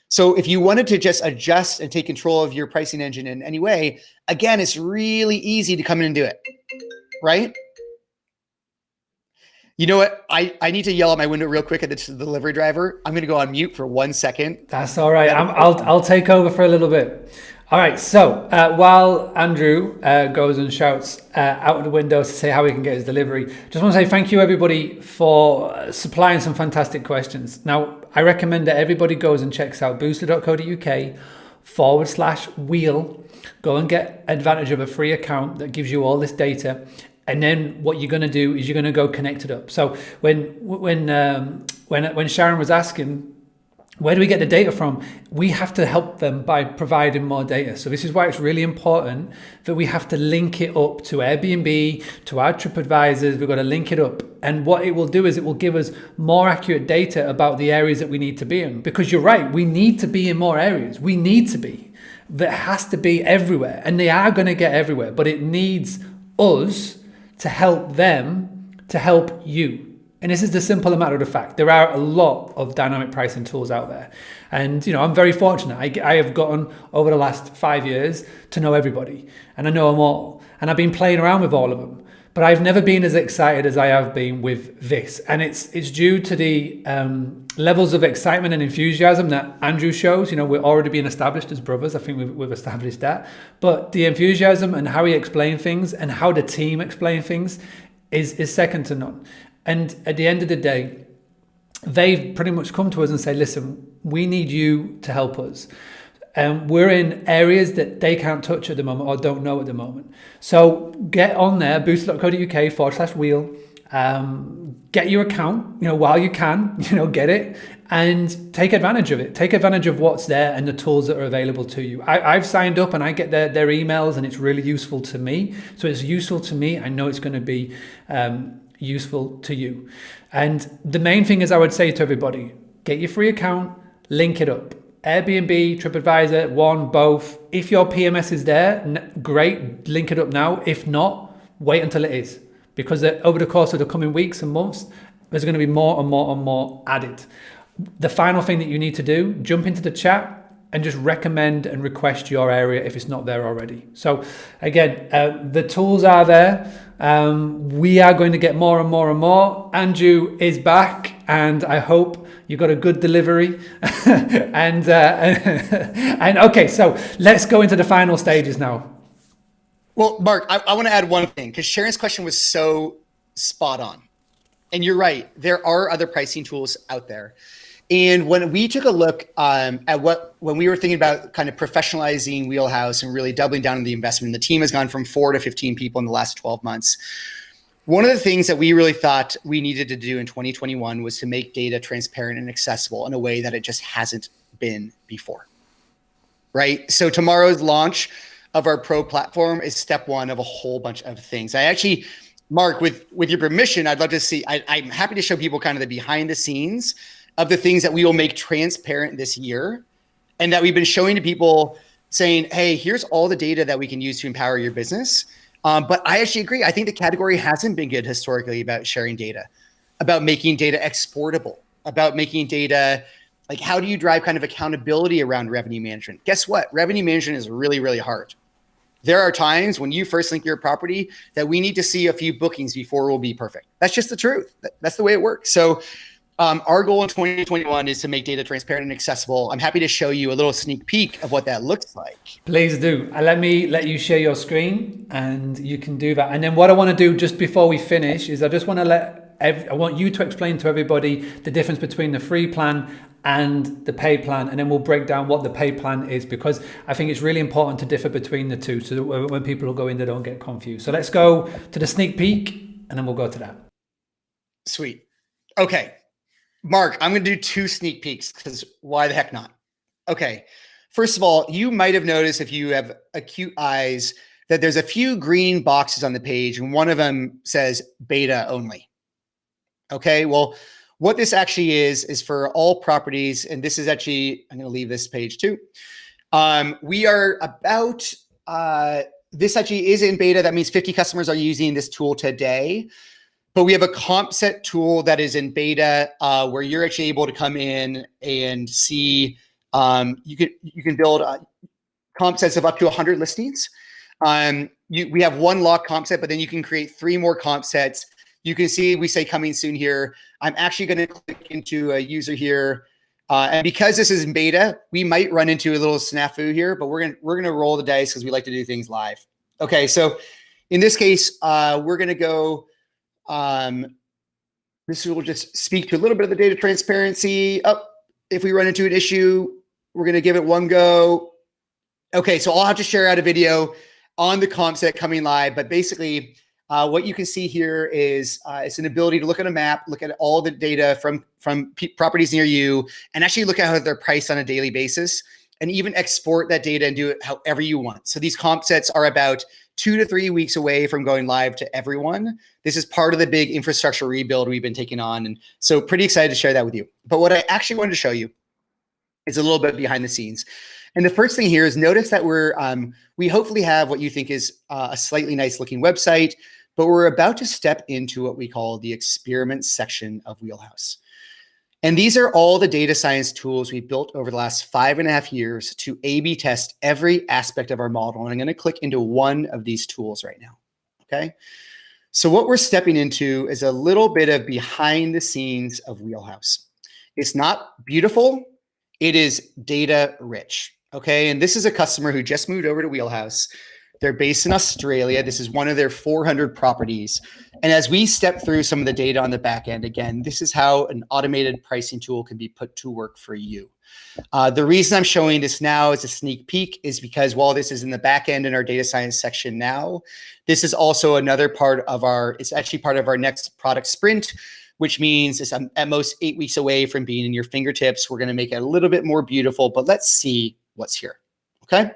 C: So if you wanted to just adjust and take control of your pricing engine in any way, again, it's really easy to come in and do it, right? You know what? I need to yell out my window real quick at the delivery driver. I'm going to go on mute for 1 second.
A: That's all right. I'll take over for a little bit. All right. So while Andrew goes and shouts out of the window to say how he can get his delivery, just want to say thank you everybody for supplying some fantastic questions. Now, I recommend that everybody goes and checks out boostly.co.uk/wheel. Go and get advantage of a free account that gives you all this data. And then what you're going to do is you're going to go connect it up. So when Sharon was asking, where do we get the data from? We have to help them by providing more data. So this is why it's really important that we have to link it up to Airbnb, to our TripAdvisors. We've got to link it up. And what it will do is it will give us more accurate data about the areas that we need to be in. Because you're right, we need to be in more areas. We need to be. That has to be everywhere. And they are going to get everywhere. But it needs us to help them to help you. And this is the simple matter of the fact. There are a lot of dynamic pricing tools out there. And, I'm very fortunate. I have gotten over the last 5 years to know everybody. And I know them all. And I've been playing around with all of them. But I've never been as excited as I have been with this. And it's due to the levels of excitement and enthusiasm that Andrew shows. We're already being established as brothers. I think we've established that. But the enthusiasm and how he explains things and how the team explain things is second to none. And at the end of the day, they've pretty much come to us and say, listen, we need you to help us. We're in areas that they can't touch at the moment or don't know at the moment. So get on there, boostly.co.uk/wheel. Get your account, while you can, get it and take advantage of it. Take advantage of what's there and the tools that are available to you. I've signed up and I get their emails and it's really useful to me. So it's useful to me. I know it's going to be useful to you. And the main thing is I would say to everybody, get your free account, link it up. Airbnb, TripAdvisor, one, both. If your PMS is there, great, link it up now. If not, wait until it is. Because over the course of the coming weeks and months, there's going to be more and more and more added. The final thing that you need to do, jump into the chat and just recommend and request your area if it's not there already. So again, the tools are there. We are going to get more and more and more. Andrew is back and I hope you got a good delivery. and okay, so let's go into the final stages now.
C: Well, Mark, I want to add one thing because Sharon's question was so spot on. And you're right, there are other pricing tools out there. And when we took a look at when we were thinking about kind of professionalizing Wheelhouse and really doubling down on the investment, the team has gone from 4 to 15 people in the last 12 months. One of the things that we really thought we needed to do in 2021 was to make data transparent and accessible in a way that it just hasn't been before, right? So tomorrow's launch of our pro platform is step one of a whole bunch of things. I actually, Mark, with your permission, I'd love to see, I'm happy to show people kind of the behind the scenes of the things that we will make transparent this year, and that we've been showing to people saying, hey, here's all the data that we can use to empower your business. But I actually agree. I think the category hasn't been good historically about sharing data, about making data exportable, about making data, like how do you drive kind of accountability around revenue management? Guess what? Revenue management is really, really hard. There are times when you first link your property that we need to see a few bookings before we'll be perfect. That's just the truth. That's the way it works. So our goal in 2021 is to make data transparent and accessible. I'm happy to show you a little sneak peek of what that looks like.
A: Please do. Let me let you share your screen and you can do that. And then what I want to do just before we finish is I just want to I want you to explain to everybody the difference between the free plan and the paid plan, and then we'll break down what the paid plan is, because I think it's really important to differ between the two so that when people go in, they don't get confused. So let's go to the sneak peek and then we'll go to that.
C: Sweet. Okay. Mark, I'm going to do 2 sneak peeks because why the heck not? Okay. First of all, you might have noticed if you have acute eyes that there's a few green boxes on the page and one of them says beta only. Okay. Well, what this actually is for all properties, and this is actually, I'm going to leave this page too. We are about, this actually is in beta. That means 50 customers are using this tool today. But we have a comp set tool that is in beta where you're actually able to come in and see, you can build comp sets of up to 100 listings. We have 1 lock comp set, but then you can create 3 more comp sets. You can see we say coming soon here. I'm actually going to click into a user here. And because this is in beta, we might run into a little snafu here, but we're gonna roll the dice because we like to do things live. Okay, so in this case, we're gonna go. This will just speak to a little bit of the data transparency. If we run into an issue, we're gonna give it one go. Okay, so I'll have to share out a video on the comp set coming live, but basically what you can see here is it's an ability to look at a map, look at all the data from properties near you, and actually look at how they're priced on a daily basis, and even export that data and do it however you want. So these comp sets are about 2 to 3 weeks away from going live to everyone. This is part of the big infrastructure rebuild we've been taking on. And so pretty excited to share that with you. But what I actually wanted to show you is a little bit behind the scenes. And the first thing here is notice that we hopefully have what you think is a slightly nice looking website, but we're about to step into what we call the experiment section of Wheelhouse. And these are all the data science tools we've built over the last 5.5 years to A/B test every aspect of our model. And I'm going to click into one of these tools right now. Okay. So what we're stepping into is a little bit of behind the scenes of Wheelhouse. It's not beautiful. It is data rich. Okay. And this is a customer who just moved over to Wheelhouse. They're based in Australia. This is one of their 400 properties. And as we step through some of the data on the back end, again, this is how an automated pricing tool can be put to work for you. The reason I'm showing this now as a sneak peek is because while this is in the back end in our data science section now, this is also another part of it's actually part of our next product sprint, which means it's at most 8 weeks away from being in your fingertips. We're going to make it a little bit more beautiful, but let's see what's here. Okay.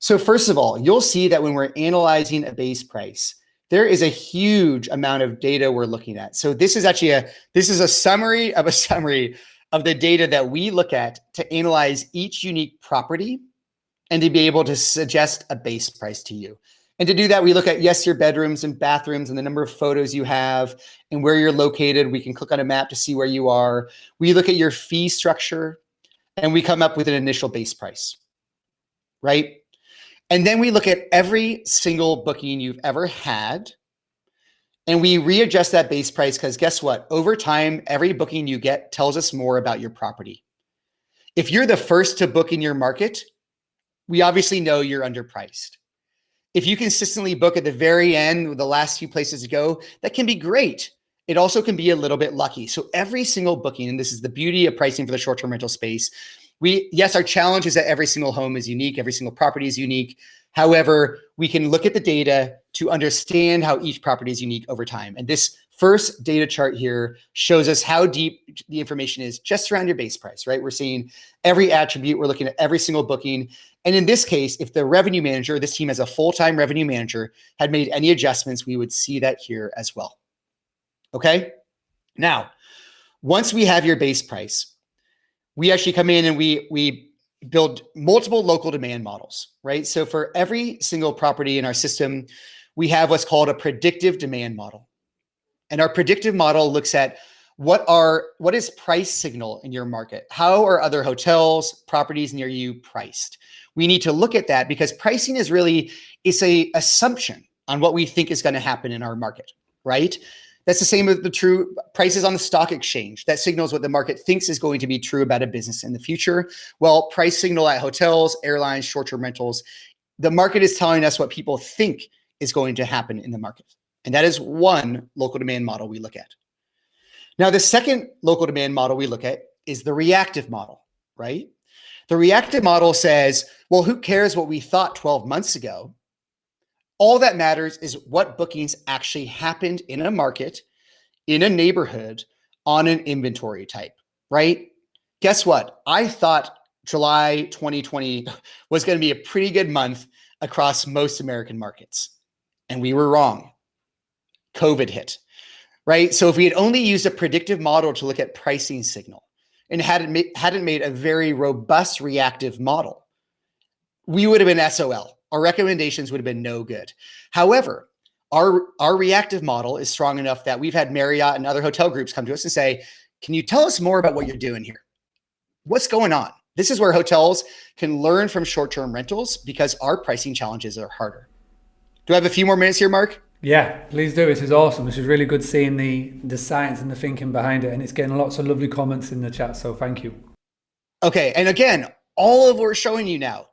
C: So first of all, you'll see that when we're analyzing a base price, there is a huge amount of data we're looking at. So this is actually a summary of the data that we look at to analyze each unique property and to be able to suggest a base price to you. And to do that, we look at, yes, your bedrooms and bathrooms and the number of photos you have and where you're located. We can click on a map to see where you are. We look at your fee structure and we come up with an initial base price, right? And then we look at every single booking you've ever had and we readjust that base price because guess what? Over time, every booking you get tells us more about your property. If you're the first to book in your market, we obviously know you're underpriced. If you consistently book at the very end with the last few places to go, that can be great. It also can be a little bit lucky. So every single booking, and this is the beauty of pricing for the short-term rental space, yes, our challenge is that every single home is unique, every single property is unique. However, we can look at the data to understand how each property is unique over time. And this first data chart here shows us how deep the information is just around your base price, right? We're seeing every attribute. We're looking at every single booking. And in this case, if the revenue manager, this team has a full-time revenue manager, had made any adjustments, we would see that here as well. Okay. Now, once we have your base price, we actually come in and we build multiple local demand models, right? So for every single property in our system, we have what's called a predictive demand model. And our predictive model looks at what is price signal in your market? How are other hotels, properties near you priced? We need to look at that because pricing is it's a assumption on what we think is going to happen in our market, right? That's the same with the true prices on the stock exchange. That signals what the market thinks is going to be true about a business in the future. Well, price signal at hotels, airlines, short-term rentals, the market is telling us what people think is going to happen in the market. And that is one local demand model we look at. Now, the second local demand model we look at is the reactive model, right? The reactive model says, well, who cares what we thought 12 months ago? All that matters is what bookings actually happened in a market, in a neighborhood, on an inventory type, right? Guess what? I thought July 2020 was going to be a pretty good month across most American markets. And we were wrong. COVID hit, right? So if we had only used a predictive model to look at pricing signal and hadn't made a very robust reactive model, we would have been SOL. Our recommendations would have been no good. However, our reactive model is strong enough that we've had Marriott and other hotel groups come to us and say, can you tell us more about what you're doing here? What's going on? This is where hotels can learn from short-term rentals because our pricing challenges are harder. Do I have a few more minutes here, Mark?
A: Yeah, please do. This is awesome. This is really good seeing the science and the thinking behind it. And it's getting lots of lovely comments in the chat. So thank you.
C: Okay. And again, all of what we're showing you now,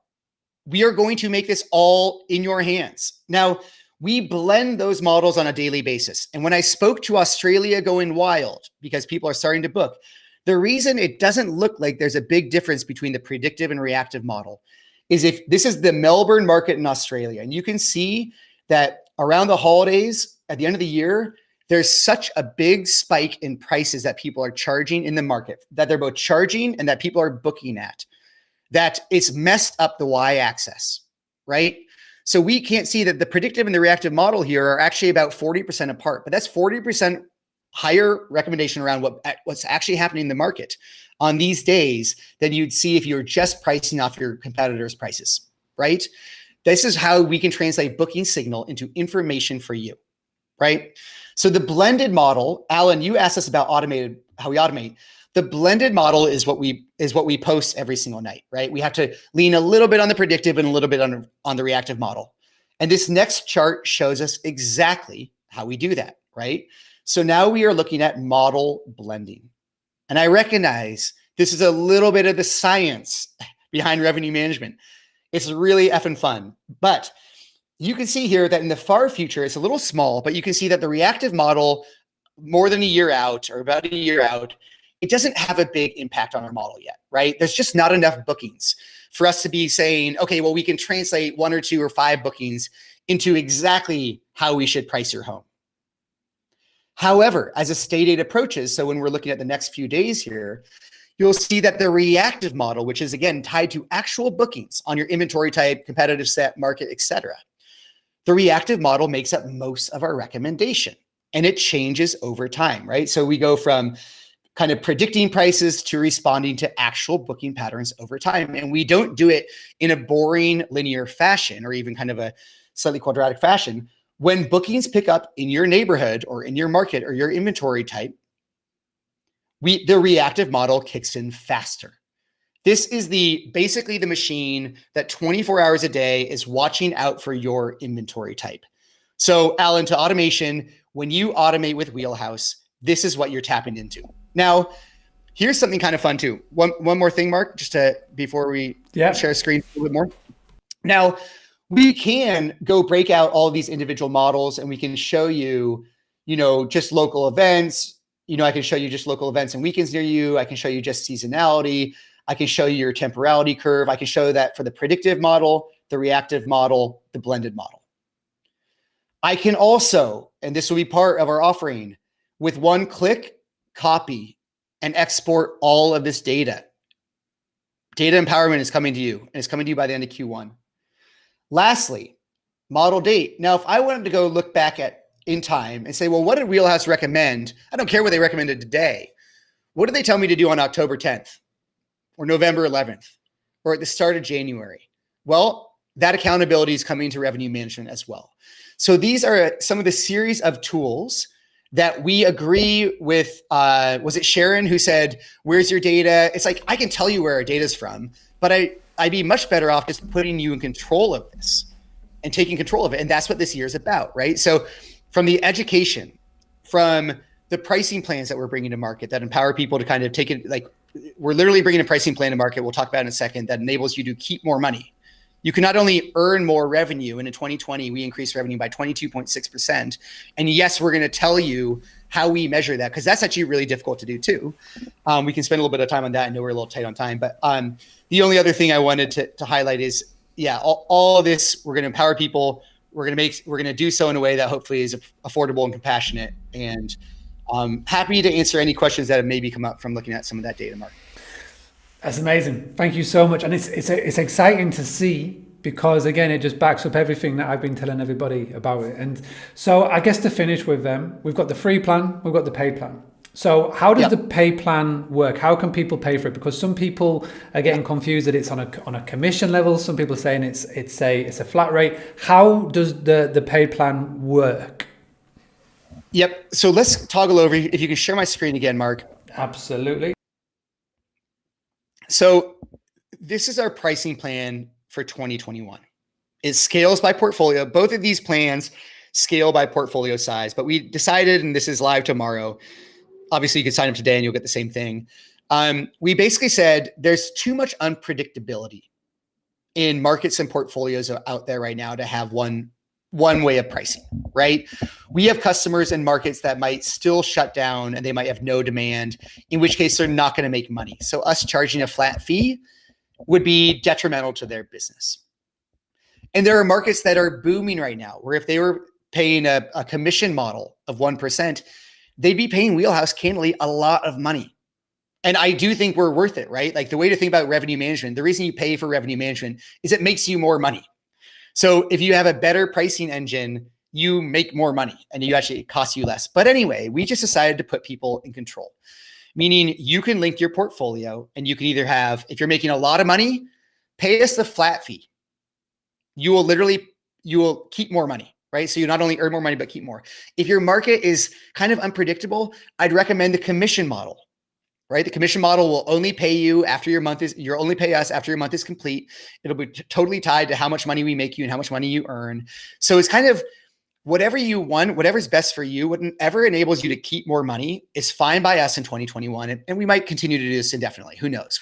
C: we are going to make this all in your hands. Now, we blend those models on a daily basis. And when I spoke to Australia going wild, because people are starting to book, the reason it doesn't look like there's a big difference between the predictive and reactive model is if this is the Melbourne market in Australia, and you can see that around the holidays at the end of the year, there's such a big spike in prices that people are charging in the market, that they're both charging and that people are booking at, that it's messed up the y-axis, right? So we can't see that the predictive and the reactive model here are actually about 40% apart, but that's 40% higher recommendation around what's actually happening in the market on these days than you'd see if you were just pricing off your competitors' prices, right? This is how we can translate booking signal into information for you, right? So the blended model, Alan, you asked us about how we automate. The blended model is what we post every single night, right? We have to lean a little bit on the predictive and a little bit on the reactive model. And this next chart shows us exactly how we do that, right? So now we are looking at model blending. And I recognize this is a little bit of the science behind revenue management. It's really effing fun. But you can see here that in the far future, it's a little small, but you can see that the reactive model, more than a year out or about a year out, it doesn't have a big impact on our model yet, right? There's just not enough bookings for us to be saying, okay, well, we can translate 1 or 2 or 5 bookings into exactly how we should price your home. However, as a stay date approaches, so when we're looking at the next few days here, you'll see that the reactive model, which is again tied to actual bookings on your inventory type, competitive set, market, etc. The reactive model makes up most of our recommendation and it changes over time, right? So we go from kind of predicting prices to responding to actual booking patterns over time. And we don't do it in a boring linear fashion or even kind of a slightly quadratic fashion. When bookings pick up in your neighborhood or in your market or your inventory type, the reactive model kicks in faster. This is basically the machine that 24 hours a day is watching out for your inventory type. So Alan, to automation, when you automate with Wheelhouse, this is what you're tapping into. Now, here's something kind of fun too. One more thing, Mark, before we share screen a little bit more. Now, we can go break out all of these individual models and we can show you, just local events. I can show you just local events and weekends near you. I can show you just seasonality. I can show you your temporality curve. I can show that for the predictive model, the reactive model, the blended model. I can also, and this will be part of our offering, with one click, copy and export all of this data. Data empowerment is coming to you, and it's coming to you by the end of Q1. Lastly, model date. Now, if I wanted to go look back at in time and say, well, what did Wheelhouse recommend? I don't care what they recommended today. What did they tell me to do on October 10th or November 11th or at the start of January? Well, that accountability is coming to revenue management as well. So these are some of the series of tools that we agree with. Was it Sharon who said, where's your data? It's like, I can tell you where our data is from, but I'd be much better off just putting you in control of this and taking control of it. And that's what this year is about, right? So from the education, from the pricing plans that we're bringing to market that empower people to kind of take it, like we're literally bringing a pricing plan to market, we'll talk about in a second, that enables you to keep more money. You can not only earn more revenue, and in 2020, we increased revenue by 22.6%. And yes, we're going to tell you how we measure that, because that's actually really difficult to do too. We can spend a little bit of time on that. I know we're a little tight on time, but the only other thing I wanted to highlight is, yeah, all of this, we're going to empower people. We're going to do so in a way that hopefully is affordable and compassionate. And happy to answer any questions that have maybe come up from looking at some of that data, Mark.
A: That's amazing. Thank you so much. And it's exciting to see, because again, it just backs up everything that I've been telling everybody about it. And so I guess to finish with them, we've got the free plan, we've got the paid plan. So how does the pay plan work? How can people pay for it? Because some people are getting confused that it's on a commission level. Some people are saying it's a flat rate. How does the paid plan work?
C: Yep. So let's toggle over. If you can share my screen again, Mark.
A: Absolutely.
C: So this is our pricing plan for 2021. It scales by portfolio. Both of these plans scale by portfolio size, but we decided, and this is live tomorrow. Obviously, you can sign up today and you'll get the same thing. We basically said there's too much unpredictability in markets and portfolios out there right now to have one way of pricing, right? We have customers in markets that might still shut down and they might have no demand, in which case they're not going to make money. So us charging a flat fee would be detrimental to their business. And there are markets that are booming right now, where if they were paying a commission model of 1%, they'd be paying Wheelhouse candidly a lot of money. And I do think we're worth it, right? Like the way to think about revenue management, the reason you pay for revenue management is it makes you more money. So if you have a better pricing engine, you make more money and it costs you less. But anyway, we just decided to put people in control, meaning you can link your portfolio and you can either have, if you're making a lot of money, pay us the flat fee. You will keep more money, right? So you not only earn more money, but keep more. If your market is kind of unpredictable, I'd recommend the commission model. Right? The commission model will only pay you after you'll only pay us after your month is complete. It'll be totally tied to how much money we make you and how much money you earn. So it's kind of whatever you want, whatever's best for you, whatever enables you to keep more money is fine by us in 2021. And we might continue to do this indefinitely. Who knows?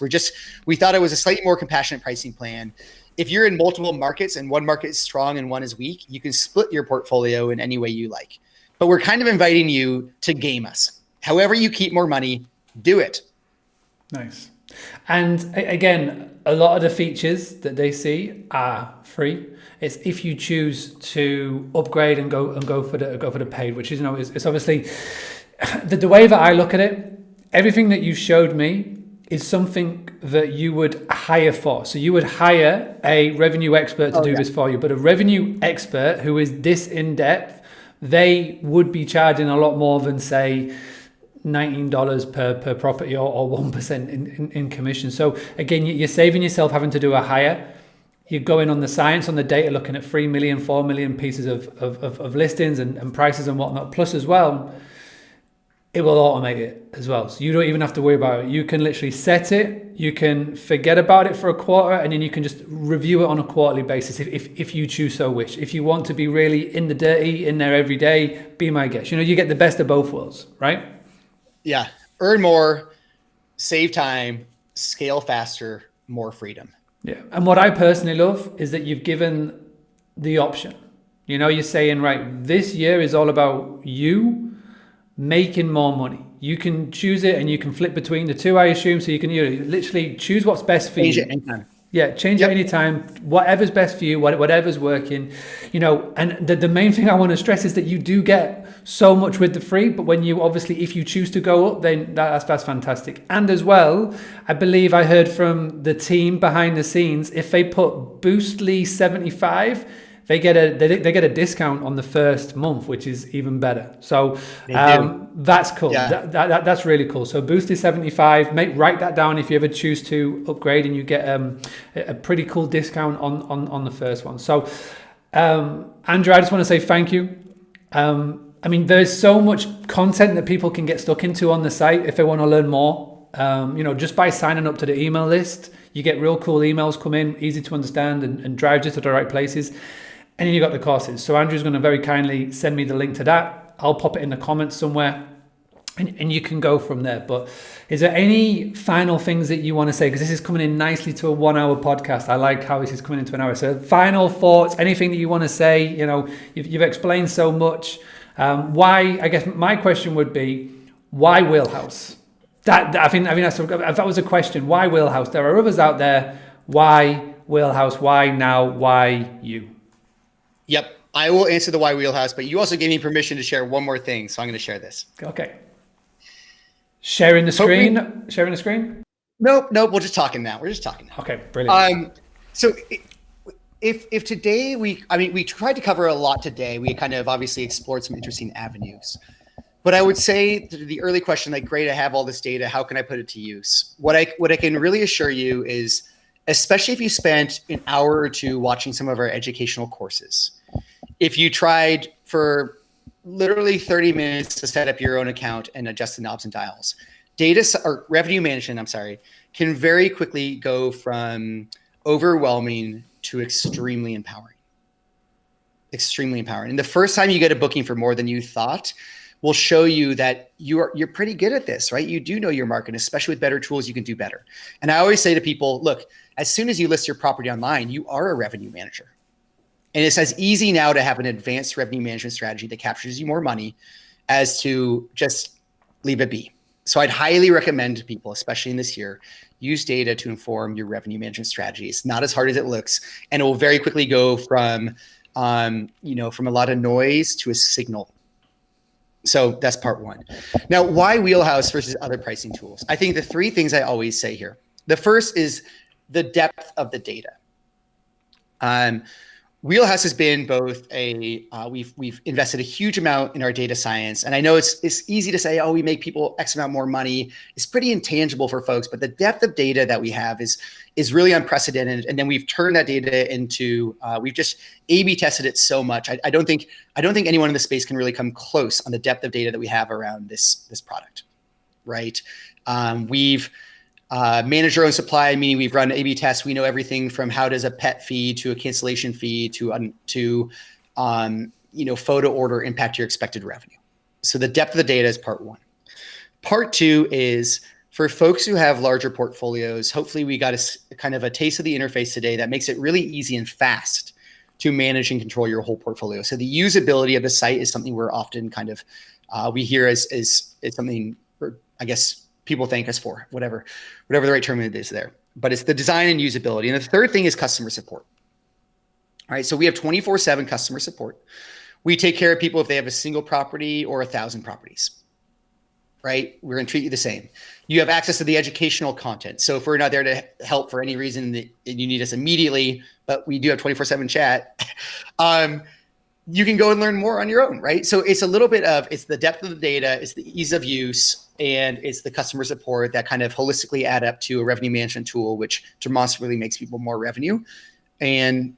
C: We thought it was a slightly more compassionate pricing plan. If you're in multiple markets and one market is strong and one is weak, you can split your portfolio in any way you like. But we're kind of inviting you to game us. However you keep more money, do it.
A: Nice. And again, a lot of the features that they see are free. It's if you choose to upgrade and go for the paid, which is, it's obviously the way that I look at it. Everything that you showed me is something that you would hire for. So you would hire a revenue expert to do this for you, but a revenue expert who is this in depth, they would be charging a lot more than, say, $19 per property or 1% in commission. So again, you're saving yourself having to do a hire. You're going on the science, on the data, looking at 3 million, 4 million pieces of listings and prices and whatnot. Plus as well, it will automate it as well. So you don't even have to worry about it. You can literally set it, you can forget about it for a quarter, and then you can just review it on a quarterly basis if you choose so wish. If you want to be really in the dirty, in there every day, be my guest. You get the best of both worlds, right?
C: Yeah. Earn more, save time, scale faster, more freedom.
A: Yeah. And what I personally love is that you've given the option. You're saying, right, this year is all about you making more money. You can choose it and you can flip between the two, I assume. So you can literally choose what's best for you. Yeah, change it anytime, whatever's best for you, whatever's working, and the main thing I want to stress is that you do get so much with the free, but when you obviously, if you choose to go up, then that's fantastic. And as well, I believe I heard from the team behind the scenes, if they put Boostly 75, they get a discount on the first month, which is even better. So that's cool.
C: Yeah.
A: That's really cool. So Boostly 75, write that down if you ever choose to upgrade, and you get a pretty cool discount on the first one. So Andrew, I just want to say thank you. There's so much content that people can get stuck into on the site if they want to learn more. Just by signing up to the email list, you get real cool emails come in, easy to understand, and drive you to the right places. And then you got the courses. So Andrew's going to very kindly send me the link to that. I'll pop it in the comments somewhere, and you can go from there. But is there any final things that you want to say? Because this is coming in nicely to a 1 hour podcast. I like how this is coming into an hour. So final thoughts, anything that you want to say? You've explained so much. Why? I guess my question would be, why Wheelhouse? I think that's if that was a question. Why Wheelhouse? There are others out there. Why Wheelhouse? Why now? Why you?
C: Yep. I will answer the why Wheelhouse, but you also gave me permission to share one more thing. So I'm going to share this.
A: Okay. Sharing the screen? Sharing the screen?
C: Nope. We're just talking now.
A: Okay. Brilliant.
C: So if today we tried to cover a lot today. We kind of obviously explored some interesting avenues. But I would say to the early question, like, great, I have all this data. How can I put it to use? What I can really assure you is, especially if you spent an hour or two watching some of our educational courses, if you tried for literally 30 minutes to set up your own account and adjust the knobs and dials, revenue management, can very quickly go from overwhelming to extremely empowering. And the first time you get a booking for more than you thought will show you that you're pretty good at this, right? You do know your market, especially with better tools, you can do better. And I always say to people, look, as soon as you list your property online, you are a revenue manager. And it's as easy now to have an advanced revenue management strategy that captures you more money as to just leave it be. So I'd highly recommend to people, especially in this year, use data to inform your revenue management strategy. It's not as hard as it looks, and it will very quickly go from a lot of noise to a signal. So that's part one. Now, why Wheelhouse versus other pricing tools? I think the three things I always say here. The first is the depth of the data. Wheelhouse has been both we've invested a huge amount in our data science. And I know it's easy to say, oh, we make people X amount more money. It's pretty intangible for folks, but the depth of data that we have is really unprecedented. And then we've turned that data into, we've just A/B tested it so much. I don't think anyone in the space can really come close on the depth of data that we have around this product, right? We've manage our own supply, meaning we've run A/B tests. We know everything from how does a pet fee to a cancellation fee to photo order impact your expected revenue. So the depth of the data is part one. Part two is for folks who have larger portfolios. Hopefully, we got a kind of a taste of the interface today that makes it really easy and fast to manage and control your whole portfolio. So the usability of the site is something we're often kind of we hear as something, I guess, people thank us for, whatever the right term it is there. But it's the design and usability. And the third thing is customer support. All right, so we have 24/7 customer support. We take care of people if they have a single property or 1,000 properties, right? We're gonna treat you the same. You have access to the educational content. So if we're not there to help for any reason that you need us immediately, but we do have 24/7 chat, you can go and learn more on your own, right? So it's a little bit of, it's the depth of the data, it's the ease of use, and it's the customer support that kind of holistically add up to a revenue management tool, which demonstrably makes people more revenue. And,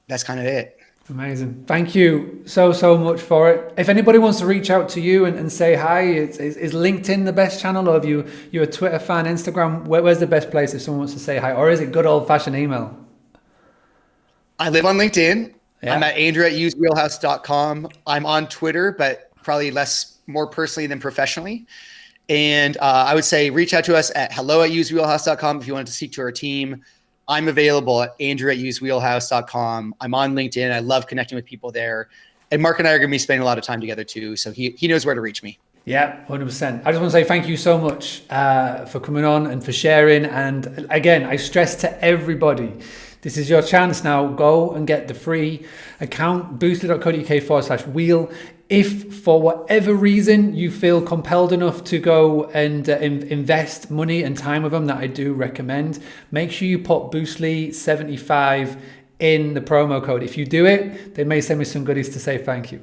C: that's kind of it.
A: Amazing. Thank you so much for it. If anybody wants to reach out to you and say hi, is LinkedIn the best channel, or have you a Twitter fan, Instagram? Where's the best place if someone wants to say hi? Or is it good old fashioned email?
C: I live on LinkedIn.
A: Yeah.
C: I'm at andrew@usewheelhouse.com. I'm on Twitter, but probably more personally than professionally. And I would say reach out to us at hello@usewheelhouse.com if you wanted to speak to our team. I'm available at andrew@usewheelhouse.com. I'm on LinkedIn. I love connecting with people there. And Mark and I are going to be spending a lot of time together too. So he knows where to reach me.
A: Yeah, 100%. I just want to say thank you so much for coming on and for sharing. And again, I stress to everybody, this is your chance now. Go and get the free account, boostly.co.uk/wheel. If for whatever reason you feel compelled enough to go and invest money and time with them, that I do recommend, make sure you put Boostly75 in the promo code. If you do it, they may send me some goodies to say thank you.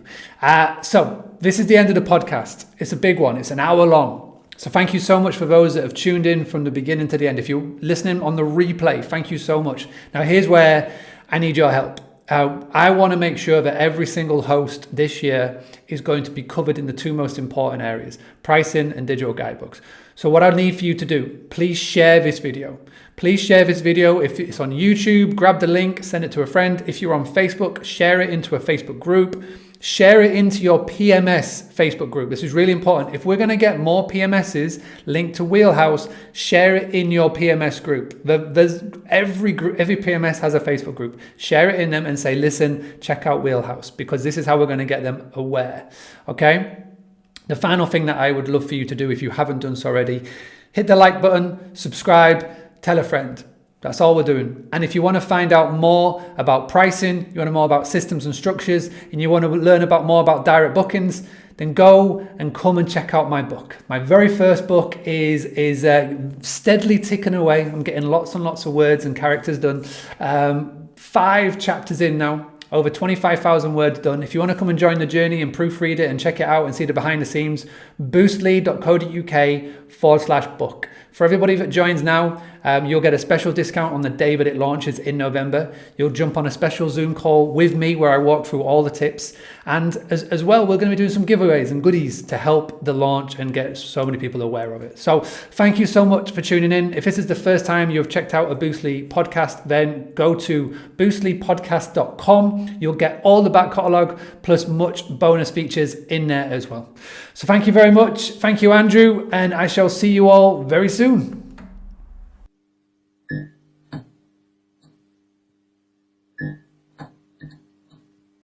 A: So this is the end of the podcast. It's a big one. It's an hour long. So thank you so much for those that have tuned in from the beginning to the end. If you're listening on the replay, thank you so much. Now here's where I need your help. I want to make sure that every single host this year is going to be covered in the two most important areas, pricing and digital guidebooks. So what I need for you to do, please share this video. Please share this video. If it's on YouTube, grab the link, send it to a friend. If you're on Facebook, share it into a Facebook group. Share it into your PMS Facebook group. This is really important. If we're going to get more PMSs linked to Wheelhouse, share it in your PMS group. There's every PMS has a Facebook group. Share it in them and say, listen, check out Wheelhouse, because this is how we're going to get them aware. Okay? The final thing that I would love for you to do, if you haven't done so already, hit the like button, subscribe, tell a friend. That's all we're doing. And if you want to find out more about pricing, you want to know more about systems and structures, and you want to learn more about direct bookings, then go and come and check out my book. My very first book is steadily ticking away. I'm getting lots and lots of words and characters done. 5 chapters in now. Over 25,000 words done. If you want to come and join the journey and proofread it and check it out and see the behind the scenes, boostly.co.uk/book. For everybody that joins now, you'll get a special discount on the day that it launches in November. You'll jump on a special Zoom call with me where I walk through all the tips. And as well, we're going to be doing some giveaways and goodies to help the launch and get so many people aware of it. So thank you so much for tuning in. If this is the first time you've checked out a Boostly podcast, then go to boostlypodcast.com. You'll get all the back catalogue plus much bonus features in there as well. So thank you very much. Thank you, Andrew. And I shall see you all very soon.